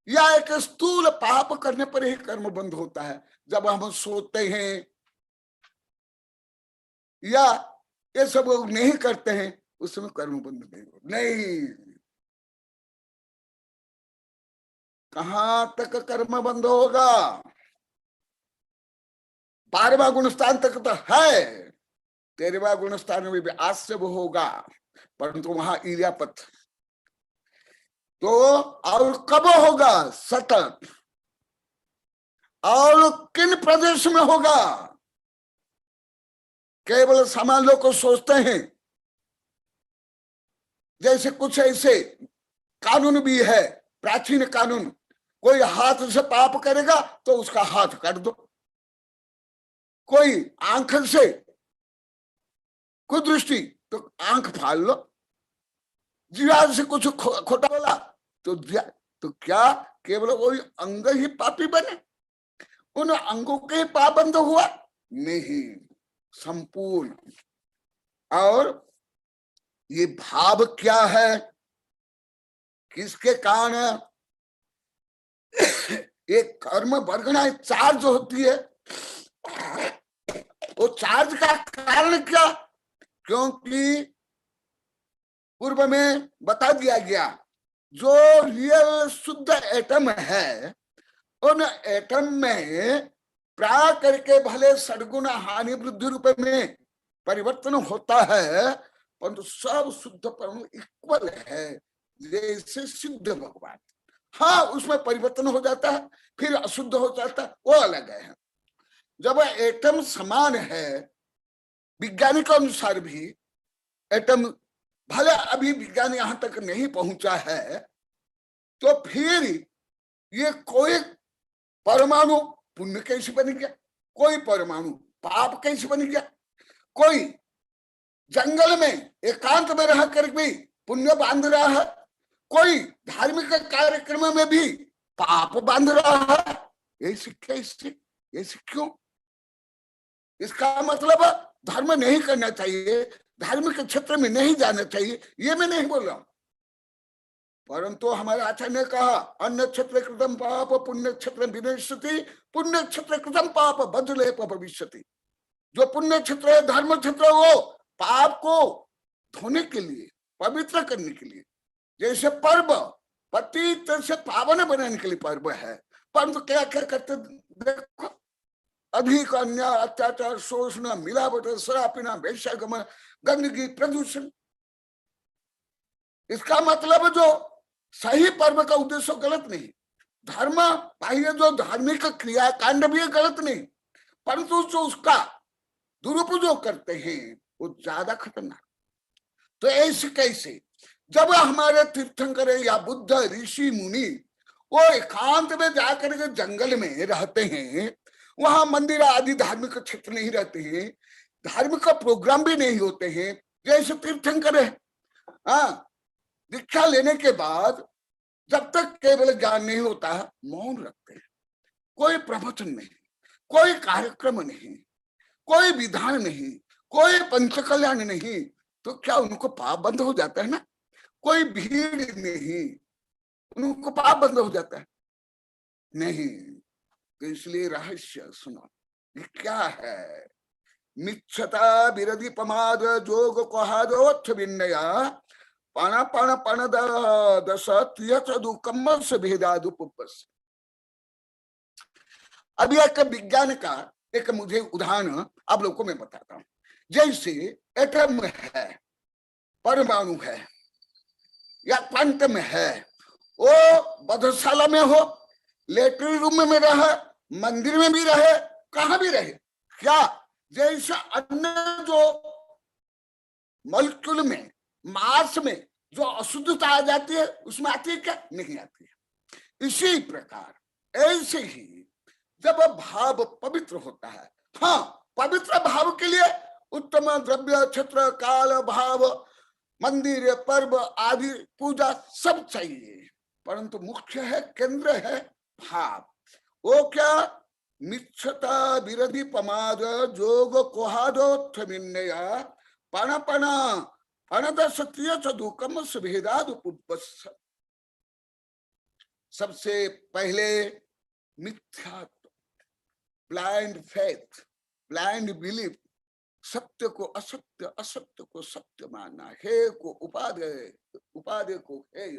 या एक स्थूल पाप करने पर ही कर्म बंद होता है। जब हम सोते हैं या ये सब नहीं करते हैं उसमें कर्म बंद नहीं होता। नहीं, कहां तक कर्म बंद होगा? 12वां गुण स्थान तक तो है, 13वां गुण स्थान में भी आश्रव होगा, परंतु वहां इरियापथ तो और कब होगा? सतत। और किन प्रदेश में होगा? केवल सामान्य लोग को सोचते हैं जैसे कुछ ऐसे कानून भी है, प्राचीन कानून, कोई हाथ से पाप करेगा तो उसका हाथ काट दो, कोई आंख से कुदृष्टि तो आंख फाड़ लो, जीवा से कुछ खोटा बोला तो क्या केवल वही अंग ही पापी बने? उन अंगों के पाप बंद हुआ? नहीं, संपूर्ण। और ये भाव क्या है, किसके कारण? ये कर्म वर्गना चार्ज होती है, वो चार्ज का कारण क्या? क्योंकि पूर्व में बता दिया गया जो रियल शुद्ध एटम है उन एटम में प्रा करके भले सद्गुण हानि वृद्धि रूप में परिवर्तन होता है, परंतु सब शुद्ध परमाणु इक्वल है। जैसे सिद्ध भगवान, हाँ उसमें परिवर्तन हो जाता है, फिर अशुद्ध हो जाता है, वो अलग है। जब एटम समान है, विज्ञानिक अनुसार भी एटम भले अभी विज्ञान यहां तक नहीं पहुंचा है, तो फिर ये कोई परमाणु पुण्य कैसे बन गया, कोई परमाणु पाप कैसे बन गया, कोई जंगल में एकांत में रह कर भी पुण्य बांध रहा है, कोई धार्मिक कार्यक्रम में भी पाप बांध रहा है। ऐसे कैसे, ऐसे क्यों? इसका मतलब धर्म नहीं करना चाहिए, धार्मिक क्षेत्र में नहीं जाना चाहिए, ये मैं नहीं बोल रहा हूं। परंतु हमारे आचार्य ने कहा अन्य क्षेत्र कृतम पाप पुण्य क्षेत्र विनश्यति, पुण्य क्षेत्र कृतम पाप बदलेप भविष्यति। जो पुण्य क्षेत्र है, धर्म क्षेत्र, वो पाप को धोने के लिए, पवित्र करने के लिए, जैसे पर्व पतित से पावन बनाने के लिए पर्व है। परंतु क्या क्या करते देखो, अधिक अन्याय अत्याचार शोषण मिलावट शराब वैश्यागमन गंदगी प्रदूषण। इसका मतलब जो सही पर्व का उद्देश्य गलत नहीं, धर्म बाह्य जो धार्मिक क्रियाकांड भी गलत नहीं, परंतु जो उसका दुरुपयोग करते हैं वो ज्यादा खतरनाक। तो ऐसे कैसे, जब हमारे तीर्थंकर या बुद्ध ऋषि मुनि वो एकांत में जाकर के जंगल में रहते हैं, वहां मंदिर आदि धार्मिक क्षेत्र नहीं रहते हैं, धार्मिक प्रोग्राम भी नहीं होते हैं, जैसे तीर्थंकर है, हाँ, दीक्षा लेने के बाद जब तक केवल ज्ञान नहीं होता मौन रखते हैं, कोई प्रवचन नहीं, कोई कार्यक्रम नहीं, कोई विधान नहीं, कोई पंचकल्याण नहीं, तो क्या उनको पाप बंद हो जाता है ना? कोई भीड़ नहीं, उनको पाप बंद हो जाता है नहीं। तो इसलिए रहस्य सुनो, ये क्या है? मिच्छता विरधि पमाद जोग कोहादोत्थ विनया पाना पाना पाना दस दुकम्म से भेदादु पुप्पस। अभी एक विज्ञान का एक मुझे उदाहरण आप लोगों को मैं बताता हूं। जैसे एटम है, परमाणु है या क्वांटम है, वो बधशाला में हो, लेटरिन रूम में रहे, मंदिर में भी रहे, कहां भी रहे, क्या जैसे अन्य जो मॉलिक्यूल में मास में जो अशुद्धता आ जाती है उसमें आती है क्या? नहीं आती है। इसी प्रकार ऐसे ही जब भाव पवित्र होता है, हाँ, पवित्र भाव के लिए उत्तम द्रव्य क्षेत्र काल भाव मंदिर पर्व आदि पूजा सब चाहिए, परंतु मुख्य है, केंद्र है भाव। वो क्या? मिच्छता विरधि पमाद जोग कोहादोत्थ विनया पाना पाना दुकम भेदाद उपस्स। सबसे पहले मिथ्यात्व, ब्लाइंड फेथ, ब्लाइंड बिलीफ, सत्य को असत्य, असत्य को सत्य मानना, हे को उपादेय, उपादेय को हेय,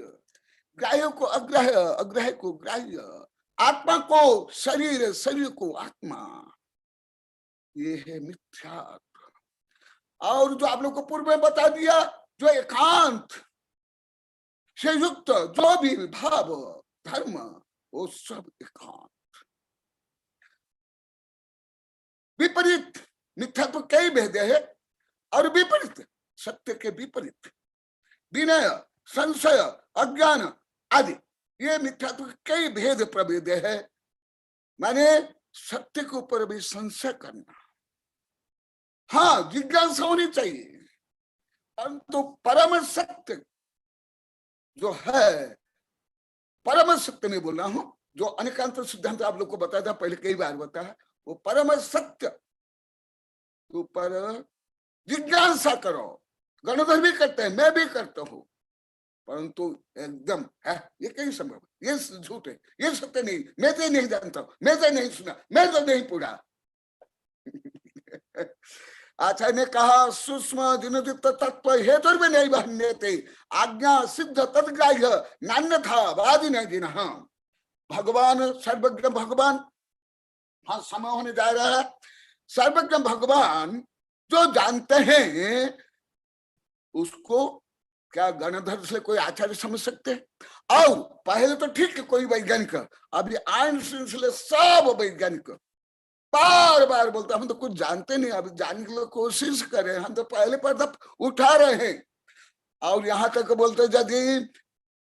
ग्राह्य को अग्राह्य, अग्राह्य को ग्राह्य, आत्मा को शरीर, शरीर को आत्मा, ये है मिथ्यात्व। और जो आप लोग को पूर्व में बता दिया, जो एकांत से युक्त जो भी भाव धर्म, वो सब एकांत। विपरीत मिथ्यात्व कई भेद है, और विपरीत सत्य के विपरीत विनय, संशय, अज्ञान आदि, ये मिथ्यात्व कई भेद प्रभेद है। माने सत्य के ऊपर भी संशय करना, हाँ, जिज्ञासा होनी चाहिए, परंतु परम सत्य जो है, परम सत्य में बोल रहा हूं, जो अनेकांत सिद्धांत आप लोग को बताया था पहले कई बार बताया, वो परम सत्य ऊपर जिज्ञासा करो। गणधर भी करते हैं, मैं भी करता हूं, परंतु एकदम है ये कहीं संभव, ये झूठ है, ये सत्य नहीं, मैं तो नहीं जानता हूं, मैं तो नहीं सुना, मैं तो नहीं पढ़ा। आचार्य ने कहा सूक्ष्म दिनोदित तत्व हेतु में नहीं बहने थे आज्ञा सिद्ध तदग्राह्य नान्य था वादी नहीं दिन। हाँ, भगवान सर्वज्ञ भगवान, हाँ, समय होने जा रहा है। सर्वज्ञ भगवान जो जानते हैं उसको क्या गणधर से कोई आचार्य समझ सकते हैं? और पहले तो ठीक है कोई वैज्ञानिक, अभी आइंस्टीन से सब वैज्ञानिक बार बार बोलते हम तो कुछ जानते नहीं, अभी जानने के लिए कोशिश करें, हम तो पहले पर उठा रहे हैं। और यहाँ तक बोलते यदि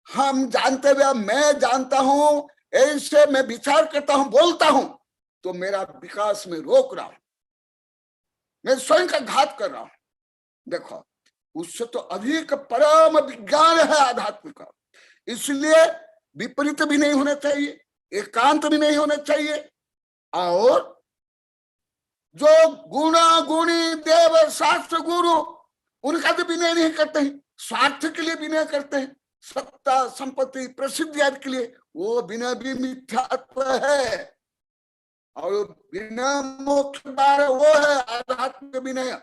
हम जानते हुए मैं जानता हूं, ऐसे मैं विचार करता हूं, बोलता हूं, तो मेरा विकास में रोक रहा हूं, मैं स्वयं का घात कर रहा हूं। देखो, उससे तो अधिक परम विज्ञान है आध्यात्म का, इसलिए विपरीत भी नहीं होना चाहिए, एकांत भी नहीं होना चाहिए। और जो गुणा गुणी देव शास्त्र गुरु, उनका तो विनय नहीं करते हैं, स्वार्थ के लिए विनय करते हैं, सत्ता संपत्ति प्रसिद्धि आदि के लिए, वो विनय भी मिथ्यात्व है। और विनय मोक्ष द्वार वो है आध्यात्मिक विनय।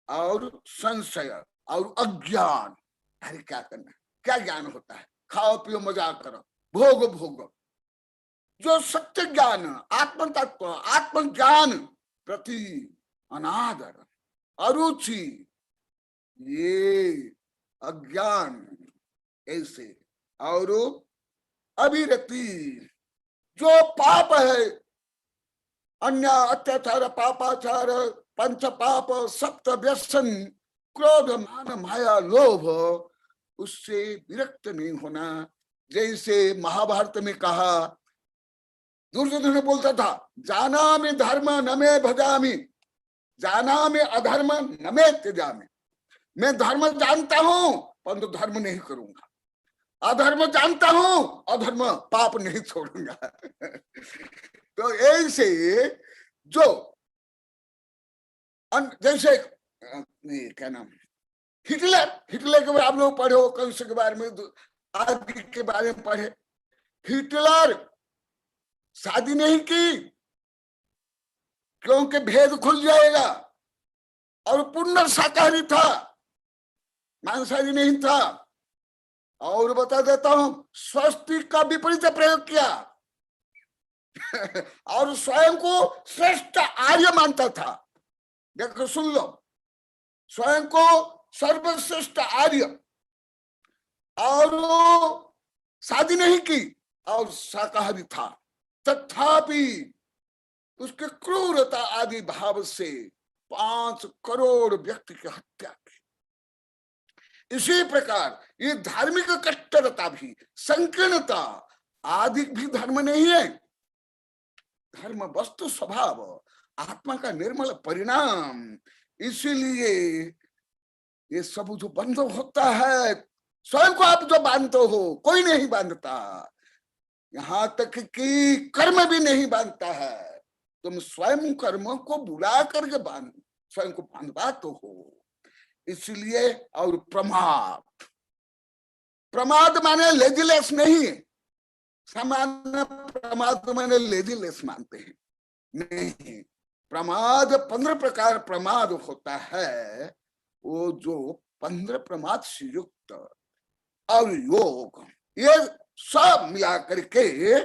और संशय और अज्ञान, अरे क्या करना, क्या ज्ञान होता है, खाओ पियो मजाक करो, भोग भोग। जो सत्य ज्ञान, आत्म तत्व, आत्मज्ञान प्रति अनादर, अरुचि, ये अज्ञान ऐसे, और अविरति, जो पाप है, अन्य अत्याचार पापाचार पंच पाप सप्त व्यसन क्रोध मान माया लोभ, उससे विरक्त नहीं होना। जैसे महाभारत में कहा, दुर्योधन बोलता था, जाना में धर्म न में भजामि, जाना में अधर्म न में त्यजामि। मैं धर्म जानता हूं परंतु धर्म नहीं करूंगा, अधर्म जानता हूं अधर्म पाप नहीं छोड़ूंगा। तो ऐसे जो जैसे क्या नाम, हिटलर के बारे में आप लोग पढ़े हो, कंस के बारे में, आदि के बारे में पढ़े। हिटलर शादी नहीं की क्योंकि भेद खुल जाएगा, और पूर्ण शाकाहारी था, मांसाहारी नहीं था। और बता देता हूं, स्वस्तिक का विपरीत प्रयोग किया और स्वयं को श्रेष्ठ आर्य मानता था। देखो सुन लो, स्वयं को सर्वश्रेष्ठ आर्य, और शादी नहीं की और शाकाहारी था, तथापि उसके क्रूरता आदि भाव से 5 करोड़ व्यक्ति की हत्या की। इसी प्रकार ये धार्मिक कट्टरता भी, संकीर्णता आदि भी धर्म नहीं है। धर्म वस्तु स्वभाव, आत्मा का निर्मल परिणाम। इसीलिए ये सब जो बंध होता है, स्वयं को आप जो बांधते हो, कोई नहीं बांधता, यहां तक कि कर्म भी नहीं बांधता है। तुम स्वयं कर्म को बुला करके स्वयं को बांधवा तो हो। इसलिए, और प्रमाद, प्रमाद माने लेजीलेस नहीं, सामान्य प्रमाद माने लेजीलेस मानते हैं, नहीं। प्रमाद 15 प्रकार प्रमाद होता है, वो जो 15 प्रमाद से युक्त और योग, ये सब मिला करके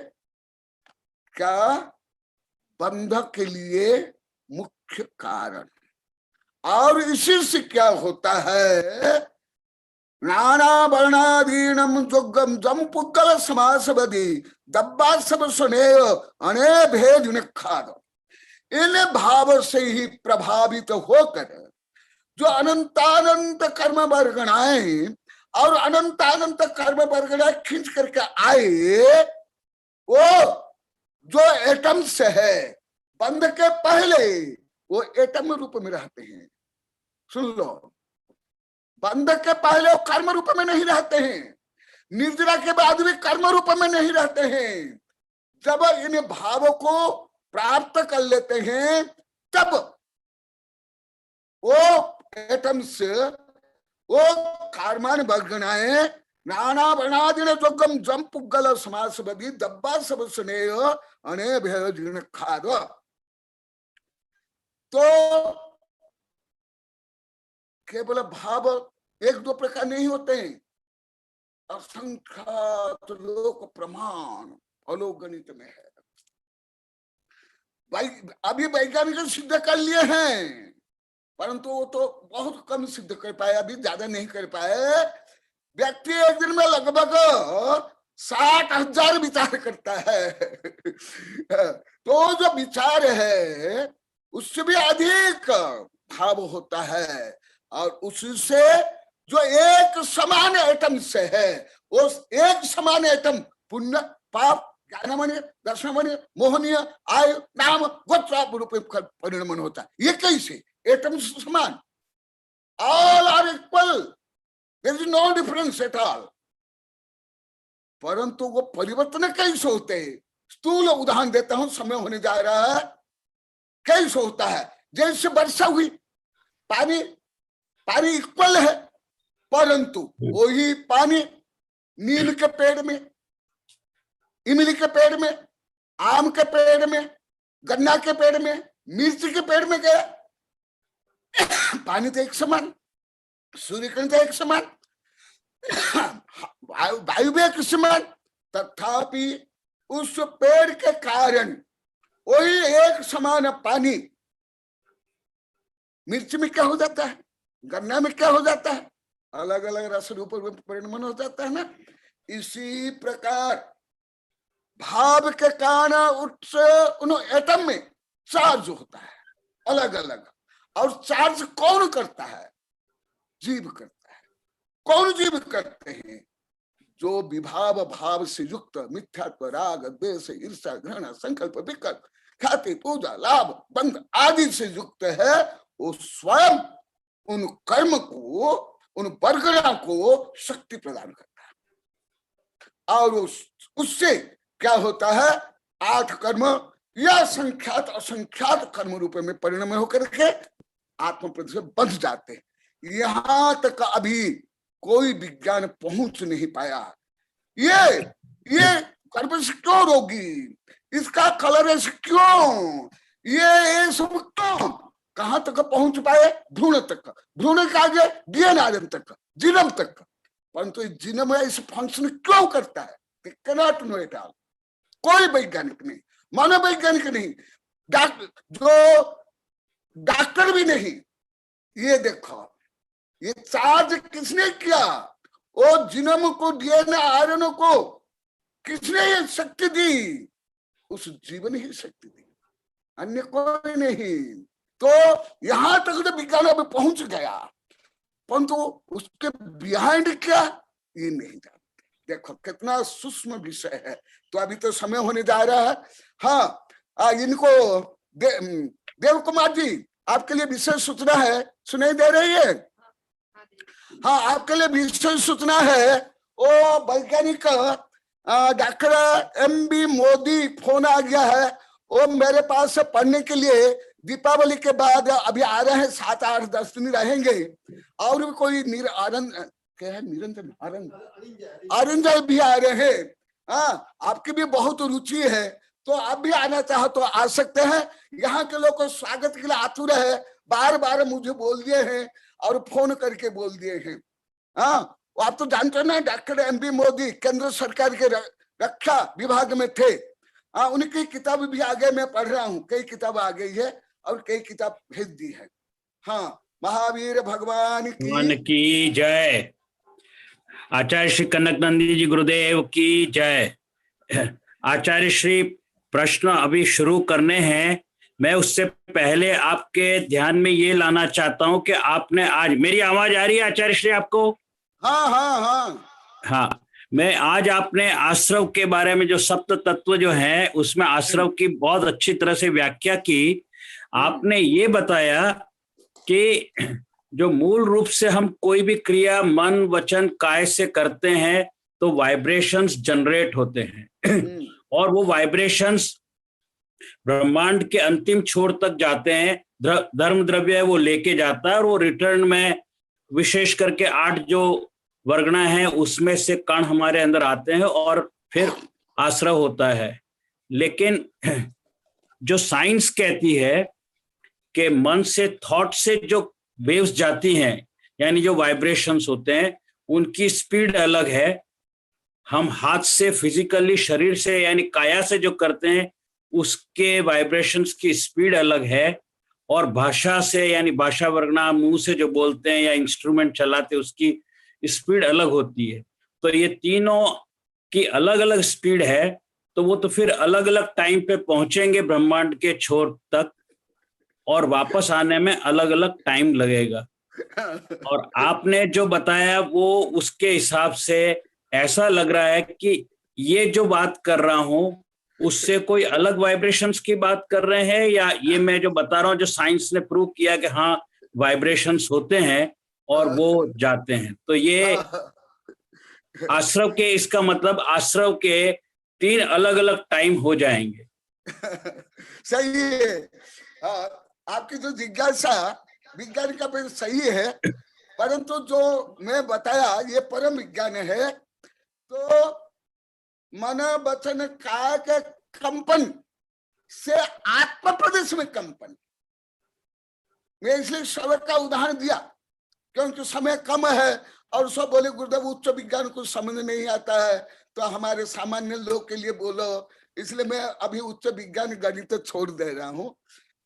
क्या बंधक के लिए मुख्य कारण। और इसी से क्या होता है, नाना वर्णाधीनम जोगम जम पुगल समासवदी दब्बा सब सुनेय अने भेद निखाद। इन भाव से ही प्रभावित होकर जो अनंतानंत कर्म वर्गणाएं और अनंतानंत कर्म वर्गणाएं खींच करके आए, वो जो एटम्स है, बंध के पहले वो एटम रूप में रहते हैं। सुन लो, बंध के पहले वो कर्म रूप में नहीं रहते हैं, निर्जरा के बाद भी कर्म रूप में नहीं रहते हैं। जब इन भावों को प्राप्त कर लेते हैं, तब वो एटम्स, वो कार्मान वर्गणाएं नाना वर्णादीन जोगम जम पुगल समासवदी दब्बा सब स्नेह अने भेद खाद। तो केवल भाव 1-2 प्रकार नहीं होते हैं, असंख्यात लोक प्रमाण अलोकगणित में है। अभी वैज्ञानिक सिद्ध कर लिए हैं, परंतु वो तो बहुत कम सिद्ध कर पाए, अभी ज्यादा नहीं कर पाए। व्यक्ति एक दिन में लगभग 60,000 विचार करता है। तो जो विचार है उससे भी अधिक भाव होता है, और उससे जो एक समान एटम से है, उस एक समान एटम पुण्य पाप ज्ञानमणि दर्शनमणि मोहनीय आयु नाम गोत्र रूप में परिणमन होता है। ये कैसे एटम समान? All are equal, there is no difference at all. परंतु वो परिवर्तन कैसे होते हैं? स्थूल उदाहरण देता हूं, समय होने जा रहा है। कैसे होता है? जैसे वर्षा हुई, पानी पानी इक्वल है, परंतु वही पानी नीम के पेड़ में, इमली के पेड़ में, आम के पेड़ में, गन्ना के पेड़ में, मिर्ची के पेड़ में गया, पानी तो एक समान, सूर्य किरण तो एक समान, वायु भी एक समान, तथापि उस पेड़ के कारण वही एक समान पानी मिर्च में क्या हो जाता है, गन्ना में क्या हो जाता है, अलग अलग रस रूप में परिणमन हो जाता है ना। इसी प्रकार भाव के कारण उन एटम में चार्ज होता है अलग अलग, और चार्ज कौन करता है? जीव करता है। कौन जीव करते हैं? जो विभाव भाव से युक्त मिथ्यात्व, राग, द्वेष, ईर्ष्या, घृणा, संकल्प, विकल्प, ख्याति, पूजा, लाभ, बंध आदि से युक्त है, वो स्वयं उन कर्म को, उन वर्गणा को शक्ति प्रदान करता है। और उससे क्या होता है? 8 कर्म या संख्यात असंख्यात कर्म रूप में परिणम होकर के आत्म प्रति से बंध जाते हैं। यहां तक अभी कोई विज्ञान पहुंच नहीं पाया। ये कर्म से क्यों रोगी, इसका कलर क्यों, ये सब क्यों, कहां तक पहुंच पाए? भ्रूण तक, भ्रूण के आगे डीएनए तक, जीनम तक। परंतु जीनम इस फंक्शन क्यों करता है? Cannot know it all. कोई वैज्ञानिक नहीं, मनोवैज्ञानिक नहीं, जो डॉक्टर भी नहीं। ये देखो, ये चार्ज किसने किया? वो जीनोम को, डीएनए, आरएनए को किसने ये शक्ति दी? उस जीवन ही शक्ति दी, अन्य कोई नहीं। तो यहां तक तो विज्ञान अभी पहुंच गया, परंतु उसके बिहाइंड क्या, ये नहीं जानते। देखो कितना सूक्ष्म विषय है। तो अभी तो समय होने जा रहा है। हाँ, इनको देव कुमार जी, आपके लिए विशेष सूचना है, सुनाई दे रही है? हाँ, आपके लिए विशेष सूचना है। वो वैज्ञानिक डॉक्टर MB मोदी फोन आ गया है। वो मेरे पास से पढ़ने के लिए दीपावली के बाद अभी आ रहे हैं, 7, 8, 10 दिन रहेंगे। और भी कोई निरंजन आरंजल भी आ रहे हैं। हाँ, आपकी भी बहुत रुचि है, तो आप भी आना चाहो तो आ सकते हैं। यहाँ के लोग स्वागत के लिए आतुर है, बार बार मुझे बोल दिए हैं और फोन करके बोल दिए हैं। हाँ, आप तो जानते हैं ना, डॉक्टर MB मोदी केंद्र सरकार के रक्षा विभाग में थे। हाँ, उनकी किताब भी आगे मैं पढ़ रहा हूँ, कई किताब आ गई है और कई किताब भेज दी है। हाँ, महावीर भगवान की जय। आचार्य श्री कनकनंदी जी गुरुदेव की जय। आचार्य श्री, प्रश्न अभी शुरू करने हैं। मैं उससे पहले आपके ध्यान में ये लाना चाहता हूं कि आपने आज, मेरी आवाज आ रही है आचार्य श्री आपको? हाँ, मैं आज आपने आश्रव के बारे में, जो सप्त तत्व जो है उसमें आश्रव की बहुत अच्छी तरह से व्याख्या की। आपने ये बताया कि जो मूल रूप से हम कोई भी क्रिया मन वचन काय से करते हैं तो वाइब्रेशंस जनरेट होते हैं और वो वाइब्रेशंस ब्रह्मांड के अंतिम छोर तक जाते हैं। धर्म द्रव्य है वो लेके जाता है, और वो रिटर्न में विशेष करके 8 जो वर्गणा है उसमें से कण हमारे अंदर आते हैं और फिर आश्रव होता है। लेकिन जो साइंस कहती है कि मन से, थॉट से जो वेव्स जाती हैं, यानी जो वाइब्रेशंस होते हैं, उनकी स्पीड अलग है। हम हाथ से, फिजिकली शरीर से यानी काया से जो करते हैं उसके वाइब्रेशंस की स्पीड अलग है, और भाषा से यानी भाषा वर्गना, मुंह से जो बोलते हैं या इंस्ट्रूमेंट चलाते उसकी स्पीड अलग होती है। तो ये तीनों की अलग अलग स्पीड है, तो वो तो फिर अलग अलग टाइम पे पहुंचेंगे ब्रह्मांड के छोर तक, और वापस आने में अलग अलग टाइम लगेगा। और आपने जो बताया वो उसके हिसाब से ऐसा लग रहा है कि ये जो बात कर रहा हूं उससे कोई अलग वाइब्रेशंस की बात कर रहे हैं, या ये मैं जो बता रहा हूं जो साइंस ने प्रूव किया कि हाँ वाइब्रेशंस होते हैं, और वो जाते हैं। तो ये आश्रव के, इसका मतलब आश्रव के 3 अलग अलग टाइम हो जाएंगे। सही है। आपकी जो जिज्ञासा विज्ञान का भी सही है, परंतु जो मैं बताया ये परम विज्ञान है। तो मन वचन काया के कंपन से आत्म प्रदेश में कंपन, मैं इसलिए शब्द का उदाहरण दिया क्योंकि समय कम है और सब बोले गुरुदेव उच्च विज्ञान को समझ नहीं आता है, तो हमारे सामान्य लोग के लिए बोलो, इसलिए मैं अभी उच्च विज्ञान गणित छोड़ दे रहा हूँ।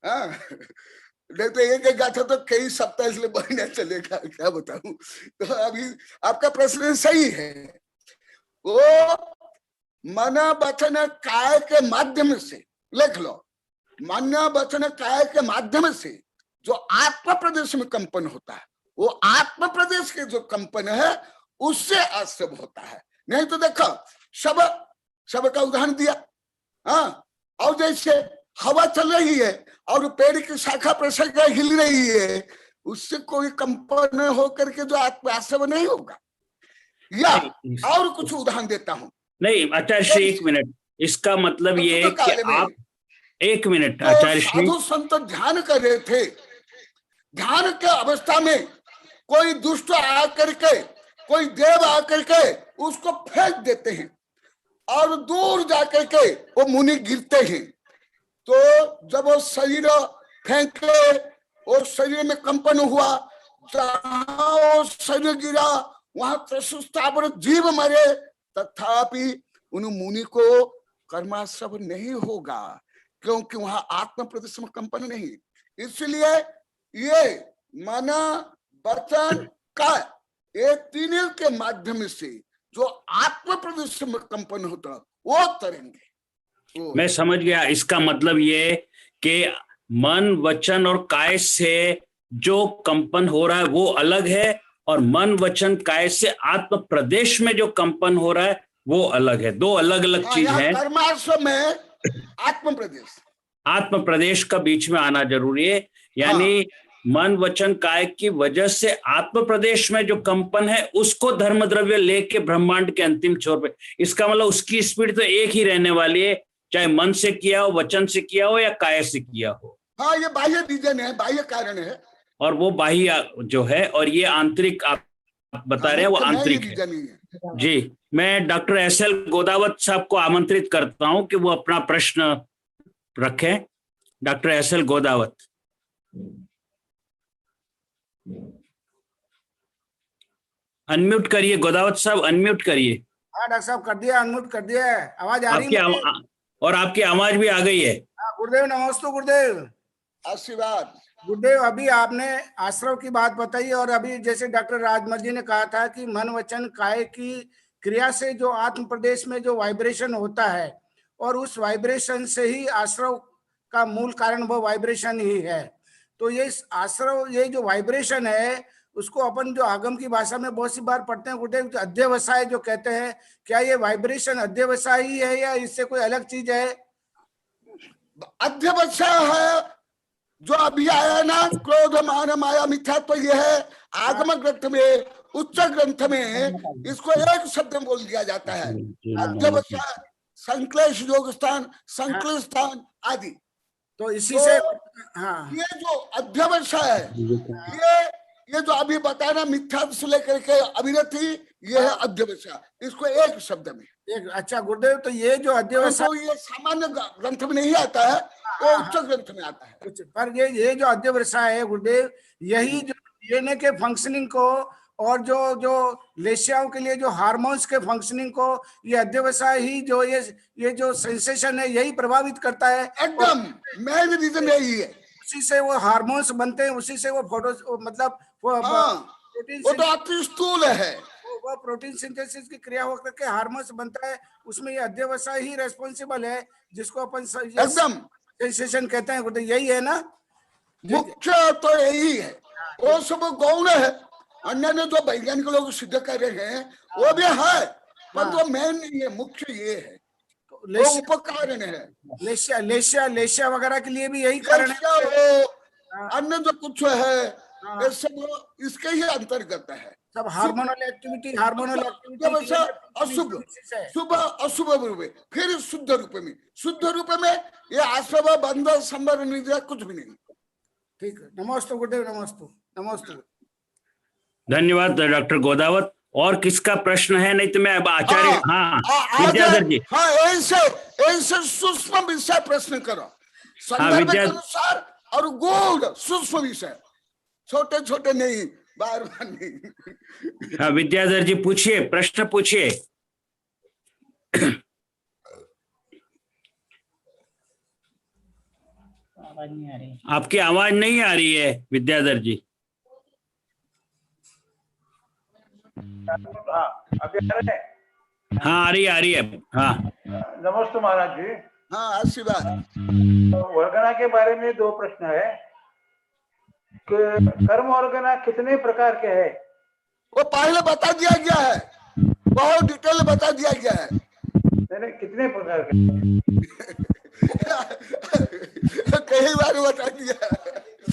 नहीं तो एक गाथा तो कई सप्ताह इसलिए बढ़िया चलेगा, क्या बताऊं। तो अभी आपका प्रश्न सही है। वो मन वचन काय के माध्यम से, लिख लो, मन वचन काय के माध्यम से जो आत्म प्रदेश में कंपन होता है, वो आत्म प्रदेश के जो कंपन है उससे आश्रव होता है। नहीं तो देखो शब्द का उदाहरण दिया। हाँ, और जैसे हवा चल रही है और पेड़ की शाखा प्रशाखा हिल रही है, उससे कोई कंपन हो करके जो आश्रव नहीं होगा। या और कुछ उदाहरण देता हूं। नहीं आचार्य श्री, एक मिनट, इसका मतलब ये कि आप, एक मिनट आचार्य श्री, साधु संत ध्यान कर रहे थे, ध्यान के अवस्था में कोई दुष्ट आकर के, कोई देव आकर के उसको फेंक देते हैं और दूर जाकर के वो मुनि गिरते हैं। तो जब वो शरीर फेंके और शरीर में कंपन हुआ, जहां वो शरीर गिरा वहां त्रसुस्तावर जीव मरे, तथापि उन मुनि को कर्माश्रव नहीं होगा क्योंकि वहां आत्म प्रदेश में कंपन नहीं। इसलिए ये मन वचन का ये तीनों के माध्यम से जो आत्म प्रदेश में कंपन होता वो तरेंगे। मैं समझ गया। इसका मतलब ये कि मन वचन और काय से जो कंपन हो रहा है वो अलग है, और मन वचन काय से आत्म प्रदेश में जो कंपन हो रहा है वो अलग है। दो अलग अलग चीज है। कर्माश्रव में आत्म प्रदेश का बीच में आना जरूरी है। यानी मन वचन काय की वजह से आत्म प्रदेश में जो कंपन है उसको धर्म द्रव्य लेके ब्रह्मांड के अंतिम छोर पे, इसका मतलब उसकी स्पीड तो एक ही रहने वाली है, चाहे मन से किया हो, वचन से किया हो या काय से किया हो। हाँ, ये बाह्य रीजन है, बाह्य कारण है, और वो बाह्य जो है, और ये आंतरिक आप बता रहे हैं वो आंतरिक है। जी, मैं डॉक्टर एस.एल. गोदावत साहब को आमंत्रित करता हूं कि वो अपना प्रश्न रखें। Doctor SL. गोदावत, अनम्यूट करिए। गोदावत साहब अनम्यूट करिए। हाँ डॉक्टर साहब, कर दिया, अनम्यूट कर दिया है। आवाज आ रही है और आपकी आवाज भी आ गई है। गुरुदेव नमस्ते। गुरुदेव आशीर्वाद। गुरुदेव, अभी आपने आश्रव की बात बताई और अभी जैसे डॉक्टर राजमल जी ने कहा था कि मन वचन काय की क्रिया से जो आत्म प्रदेश में जो वाइब्रेशन होता है और उस वाइब्रेशन से ही आश्रव का मूल कारण वो वाइब्रेशन ही है। तो ये आश्रव, ये जो वाइब्रेशन है उसको अपन जो आगम की भाषा में बहुत सी बार पढ़ते हैं गुरुदेव, जो अध्यवसाय जो कहते हैं, क्या ये वाइब्रेशन अध्यवसाय ही है या इससे कोई अलग चीज है? अध्यवसाय है जो अभी आया ना, क्रोध मान माया मिथ्या, तो ये है आगम ग्रंथ में, उच्च ग्रंथ में इसको एक शब्द में बोल दिया जाता है, अध्यवसाय, संक्लेश योग स्थान, संक्लेश स्थान आदि। तो इसी से हाँ, ये जो अध्यवसाय है, ये जो अभी बताना मिथ्या से लेकर के अभिरति, ये है अध्यवसाय। इसको एक शब्द में एक। अच्छा गुरुदेव, तो ये जो अध्यवसाय, तो ये सामान्य ग्रंथ में नहीं आता है, वो उच्च ग्रंथ में आता है। पर ये जो अध्यवसाय है गुरुदेव, यही जो डीएनए के फंक्शनिंग को और जो लेशियाओं के लिए जो हार्मोन्स के फंक्शनिंग को, ये अध्यवसाय ही जो ये जो सेंसेशन है यही प्रभावित करता है। एकदम मेन रीजन यही है। उसी से वो हार्मोन्स बनते हैं, उसी से वो फोटो मतलब प्रोटीन, वो तो अति स्थूल है, वो प्रोटीन सिंथेसिस की क्रिया होकर के हार्मोन्स बनता है, उसमें ये अध्यवसाय ही रेस्पॉन्सिबल है, जिसको अपन एकदम सेंसेशन कहते हैं। यही है ना मुख्य, तो यही है। वो सब गौण है, अन्य जो वैज्ञानिक लोग सिद्ध कर रहे हैं वो भी है, पर जो मेन ये मुख्य ये है, वो उपकारण है। लेशिया वगैरह के लिए भी यही कारण है। अन्य जो कुछ है ये सब इसके ही अंतर्गत है। सब हार्मोनल एक्टिविटी जब ऐसा अशुभ शुभ अशुभ रूप में, फिर शुद्ध रूप में, शुद्ध रूप में ये आश्रव बंध संबर निद्रा कुछ भी नहीं। ठीक है, नमस्ते गुरुदेव, नमस्ते नमस्ते। धन्यवाद डॉक्टर गोदावत। और किसका प्रश्न है? नहीं तो मैं अब आचार्य, हाँ विद्याधर जी, हाँ ऐसे सूक्ष्म विषय प्रश्न करो, संदर्भ के अनुसार और गूढ़ सूक्ष्म विषय, छोटे छोटे नहीं, बार बार नहीं। हाँ विद्याधर जी पूछिए, प्रश्न पूछिए। आपकी आवाज नहीं आ रही है विद्याधर जी। हाँ आ रही है। हाँ नमस्ते महाराज जी। हाँ आशीर्वाद। वर्गना के बारे में दो प्रश्न है कि कर्म वर्गना कितने प्रकार के है? वो पहले बता दिया गया है, बहुत डिटेल बता दिया गया है। नहीं, कितने प्रकार के? कई बार बता दिया।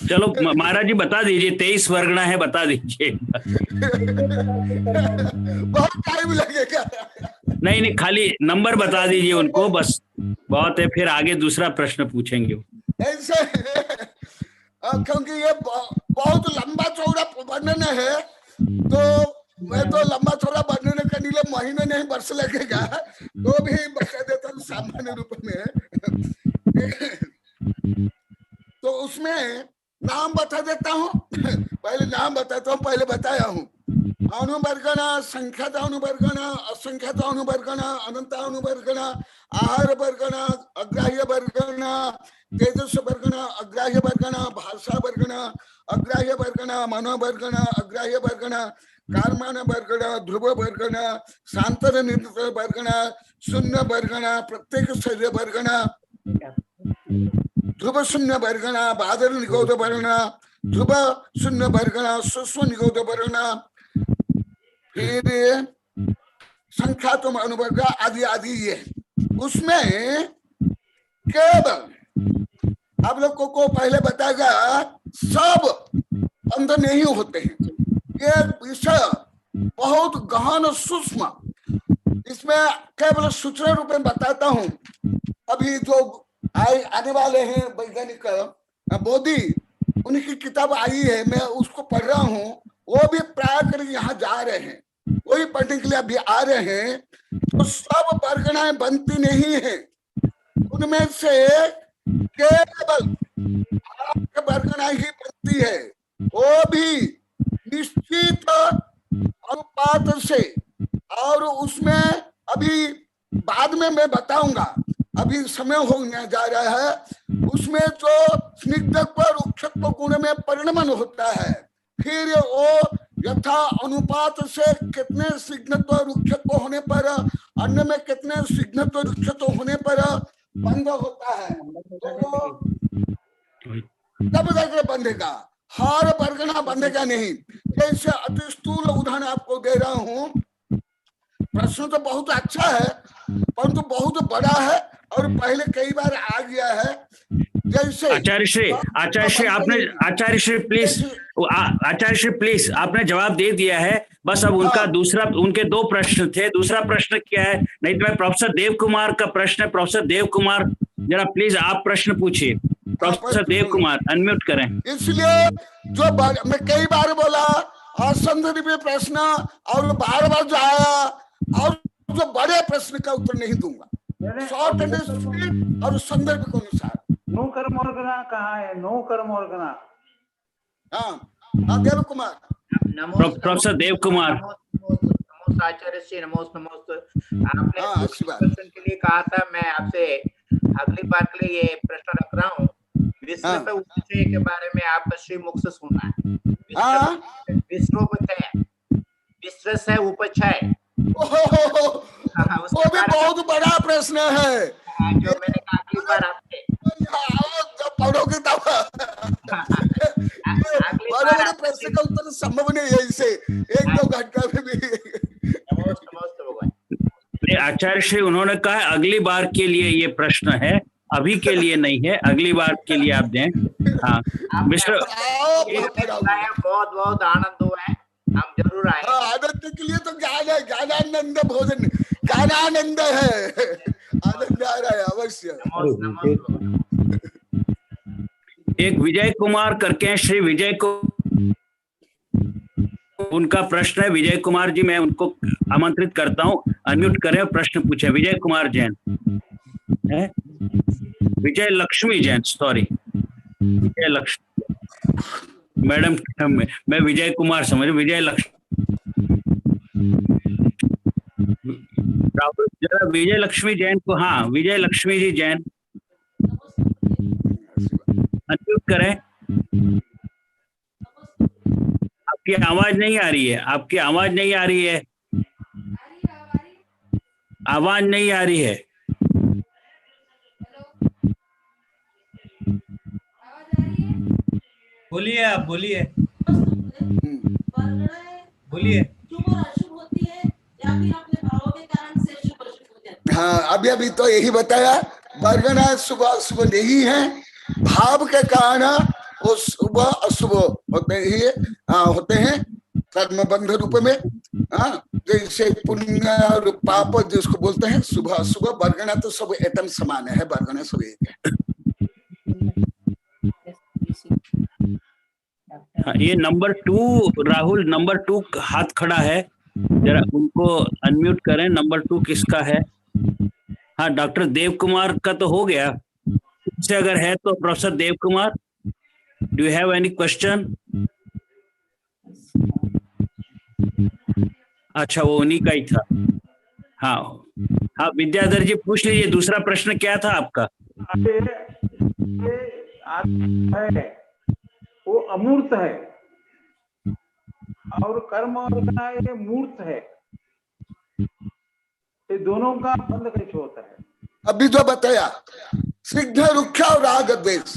चलो महाराज जी बता दीजिए, 23 वर्गना है, बता दीजिए। बहुत टाइम लगेगा। नहीं खाली नंबर बता दीजिए उनको, बस बहुत है, फिर आगे दूसरा प्रश्न पूछेंगे। ऐसे क्योंकि ये बहुत लंबा चौड़ा वर्णन है, तो मैं तो लंबा चौड़ा वर्णन करने लिए महीने नहीं वर्ष लगेगा, तो भी बता देता हूँ सामान्य रूप में। तो उसमें नाम बता देता हूँ, पहले नाम बताता हूँ, पहले बताया हूँ। अनुवर्गना, संख्यात अनुवर्गना, असंख्यात अनुवर्गना, अनंत अनुवर्गना, आहार वर्गना, अग्राह्य वर्गना, तेजस वर्गना, अग्राह्य वर्गना, भाषा वर्गना, अग्राह्य वर्गना, मनोवर्गना, अग्राह्य वर्गना, कार्मान वर्गना, ध्रुव वर्गना, शांतर नित्य वर्गना, शून्य वर्गना, प्रत्येक शरीर वर्गना, ध्रुव शून्य वर्गना, बादल निगोद वर्गना, ध्रुव शून्य वर्गना, सूक्ष्म निगोद वर्गना, फिर संख्यात अनुवर्ग आदि आदि। ये उसमें केवल आप लोगों को पहले बताएगा, सब बंध नहीं होते हैं, ये विषय बहुत गहन सूक्ष्म, इसमें केवल सूचना रूप में बताता हूं। अभी जो आने वाले हैं वैज्ञानिक मोदी, उनकी किताब आई है, मैं उसको पढ़ रहा हूँ, वो भी प्राय कर यहाँ जा रहे हैं, वही पढ़ने के लिए अभी आ रहे हैं। तो सब वर्गनाएं बनती नहीं है, उनमें से केवल वर्गना ही बनती है, वो भी निश्चित अनुपात से। और उसमें अभी बाद में मैं बताऊंगा, अभी समय होने जा रहा है। उसमें जो स्निग्धत्व रुक्षत्व गुण में परिणमन होता है, फिर वो यथा अनुपात से कितने स्निग्धत्व रुक्षत्व होने पर, अन्न में कितने स्निग्धत्व रुक्षत्व होने पर बंध होता है, तो तब जाकर बंधेगा, हर वर्गना बंधेगा नहीं। जैसे अति स्थूल उदाहरण आपको दे रहा हूँ, प्रश्न तो बहुत अच्छा है परंतु बहुत बड़ा है और पहले कई बार आ गया है। जैसे आचार्य श्री प्लीज आपने जवाब दे दिया है, बस अब उनका दूसरा, उनके दो प्रश्न थे, दूसरा प्रश्न क्या है? नहीं तो मैं प्रोफेसर देव कुमार का प्रश्न है, प्रोफेसर देव कुमार जरा प्लीज आप प्रश्न पूछिए। प्रोफेसर देव कुमार अनम्यूट करें। इसलिए जो मैं कई बार बोला असंदर्भ प्रश्न और बार बार जो आया, और जो बड़े प्रश्न का उत्तर नहीं दूंगा, शॉर्ट एंड स्वीट और संदर्भ के अनुसार। नो कर्म वर्गना कहाँ है? नो कर्म वर्गना। हाँ देव कुमार, प्रोफेसर देव कुमार। नमोस्त आचार्य श्री, नमोस्त। आपने क्वेश्चन के लिए कहा था, मैं आपसे अगली बार के लिए ये प्रश्न रख रहा हूँ। विश्व उपचय के बारे में आपका श्री मुख से सुनना है। विश्व से उपचय, वो भी बहुत बड़ा प्रश्न है, जो मैंने कहा अगली बार आपसे पढ़ोगे तब बड़े प्रश्न का उत्तर संभव नहीं है इसे 1-2 घंटा में भी। आचार्य श्री उन्होंने कहा अगली बार के लिए ये प्रश्न है, अभी के लिए नहीं है, अगली बार के लिए आप दें। हाँ मिस्टर, बहुत बहुत आनंद हुआ है, हम जरूर आए। आनंद के लिए तो ज्ञान है, ज्ञानानंद भोजन, ज्ञानानंद है, आनंद आ रहा है अवश्य। एक विजय कुमार करके हैं, श्री विजय को उनका प्रश्न है। विजय कुमार जी, मैं उनको आमंत्रित करता हूं, अनम्यूट करें और प्रश्न पूछे। विजय कुमार जैन है, विजय लक्ष्मी जैन, सॉरी विजय लक्ष्मी मैडम, मैं विजय कुमार समझ, विजय लक्ष्मी, राहुल जरा विजय लक्ष्मी जैन को, हाँ विजय लक्ष्मी जी जैन अनम्यूट करें। आपकी आवाज नहीं आ रही है, आपकी आवाज नहीं आ रही है, आवाज नहीं आ रही है। बोलिए, आप बोलिए, बोलिए। हाँ अभी अभी तो यही बताया, वर्गना शुभ अशुभ नहीं है, भाव के कारण वो शुभ अशुभ होते ही होते हैं कर्म बंध रूप में। हाँ जैसे पुण्य और पाप जिसको बोलते हैं शुभ अशुभ, वर्गना तो सब एकदम समान है, वर्गना सब एक है। हाँ, ये नंबर 2 राहुल, नंबर 2 हाथ खड़ा है, जरा उनको अनम्यूट करें। नंबर 2 किसका है? हाँ डॉक्टर देव कुमार का तो हो गया, से अगर है तो professor Dev Kumar, do you have any question? अच्छा वो उन्हीं का ही था। हाँ हाँ विद्याधर जी पूछ लीजिए, दूसरा प्रश्न क्या था आपका? ये आत्मा है वो अमूर्त है और कर्म और ये मूर्त है, ये दोनों का बंध कैसे होता है? अभी जो बताया सिद्ध रुख्या और राग द्वेष।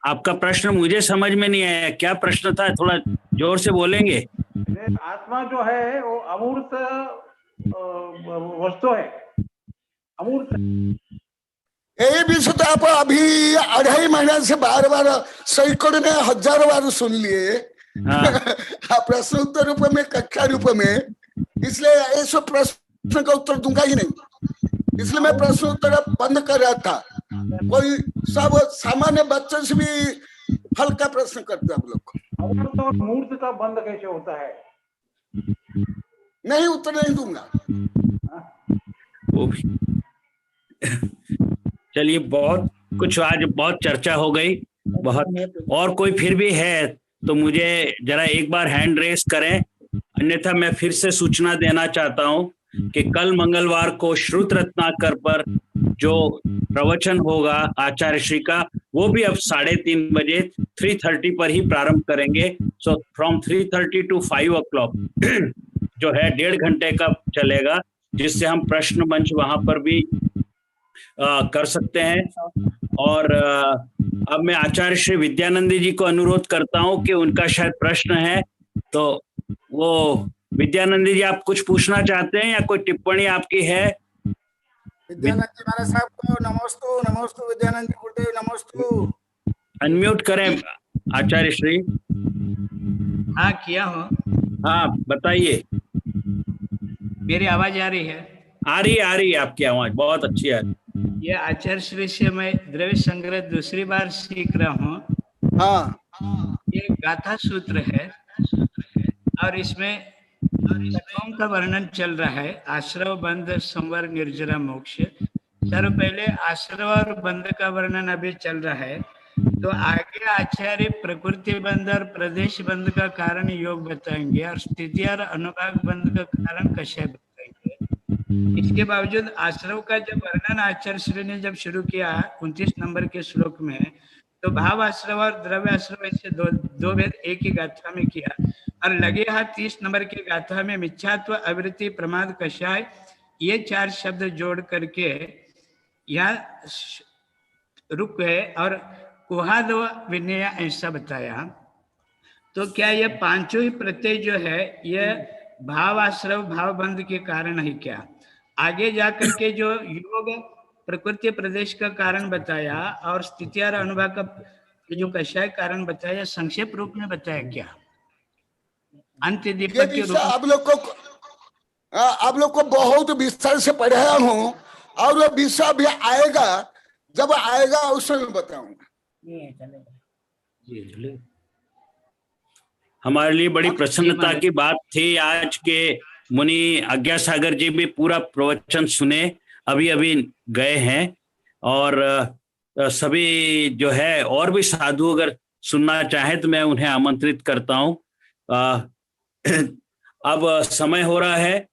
आपका प्रश्न मुझे समझ में नहीं आया, क्या प्रश्न था? थोड़ा जोर से बोलेंगे। आत्मा जो है वो अमूर्त वस्तु है, अमूर्त। ये भी तो आप अभी 2.5 महीने से बार बार सैकड़ों ने हजारों बार सुन लिए। हाँ। प्रश्न उत्तर रूप में, कक्षा रूप में, इसलिए ऐसे प्रश्न का उत्तर दूंगा ही नहीं, इसलिए मैं प्रश्न उत्तर बंद कर रहा था। कोई सब सामान्य बच्चों से भी फल का प्रश्न करते आप लोग। तो मूर्त का बंध कैसे होता है? नहीं उत्तर नहीं दूंगा। चलिए बहुत कुछ आज बहुत चर्चा हो गई बहुत, और कोई फिर भी है तो मुझे जरा एक बार हैंड रेस करें, अन्यथा मैं फिर से सूचना देना चाहता हूं कि कल मंगलवार को श्रुत रत्नाकर पर जो प्रवचन होगा आचार्य श्री का, वो भी अब 3:30 बजे 3:30 पर ही प्रारंभ करेंगे। सो फ्रॉम 3:30 to 5 o'clock जो है 1.5 घंटे का चलेगा, जिससे हम प्रश्न मंच वहां पर भी कर सकते हैं। और अब मैं आचार्य श्री विद्यानंद जी को अनुरोध करता हूं कि उनका शायद प्रश्न है, तो वो विद्यानंद जी आप कुछ पूछना चाहते हैं या कोई टिप्पणी आपकी है? विद्यानंद जी महाराज साहब को नमोस्तु, नमोस्तु विद्यानंद जी गुरुदेव नमोस्तु। अनम्यूट करें आचार्य श्री। हाँ किया हूँ। हाँ बताइए। मेरी आवाज आ रही है? आ रही है आपकी आवाज बहुत अच्छी है। ये आचार्य श्री से मैं द्रव्य संग्रह दूसरी बार सीख रहा हूँ। हाँ ये गाथा सूत्र है और इसमें तत्वों का वर्णन चल रहा है, आश्रव बंध संवर निर्जरा मोक्ष। सर पहले आश्रव और बंध का वर्णन अभी चल रहा है, तो आगे आचार्य प्रकृति बंध और प्रदेश बंध का कारण योग बताएंगे और स्थिति और अनुभाग बंध का कारण कषाय बताएंगे। इसके बावजूद आश्रव का जब वर्णन आचार्य श्री ने जब शुरू किया 29 नंबर के श्लोक में, तो भाव आश्रव और द्रव्य आश्रव ऐसे दो भेद एक ही गाथा में किया, और लगे हाथ 30 नंबर की गाथा में मिथ्यात्व, अवृत्ति, प्रमाद, कषाय, ये 4 शब्द जोड़ करके यहाँ रुक गए और कुहाद व विनय ऐसा बताया। तो क्या ये पांचों ही प्रत्यय जो है ये भाव आश्रव भाव बंध के कारण है क्या? आगे जाकर के जो योग प्रकृति प्रदेश का कारण बताया और स्थिति और अनुभव का जो कषाय कारण बताया, संक्षेप रूप में बताया क्या? अंत दीपक के रूप में आप लोग को बहुत विस्तार से पढ़ाया हूँ और वो विषय भी आएगा, जब आएगा उस समय बताऊंगा। हमारे लिए बड़ी प्रसन्नता की बात थी आज के मुनि आज्ञा सागर जी भी पूरा प्रवचन सुने, अभी अभी गए हैं, और सभी जो है और भी साधु अगर सुनना चाहे तो मैं उन्हें आमंत्रित करता हूं। अब समय हो रहा है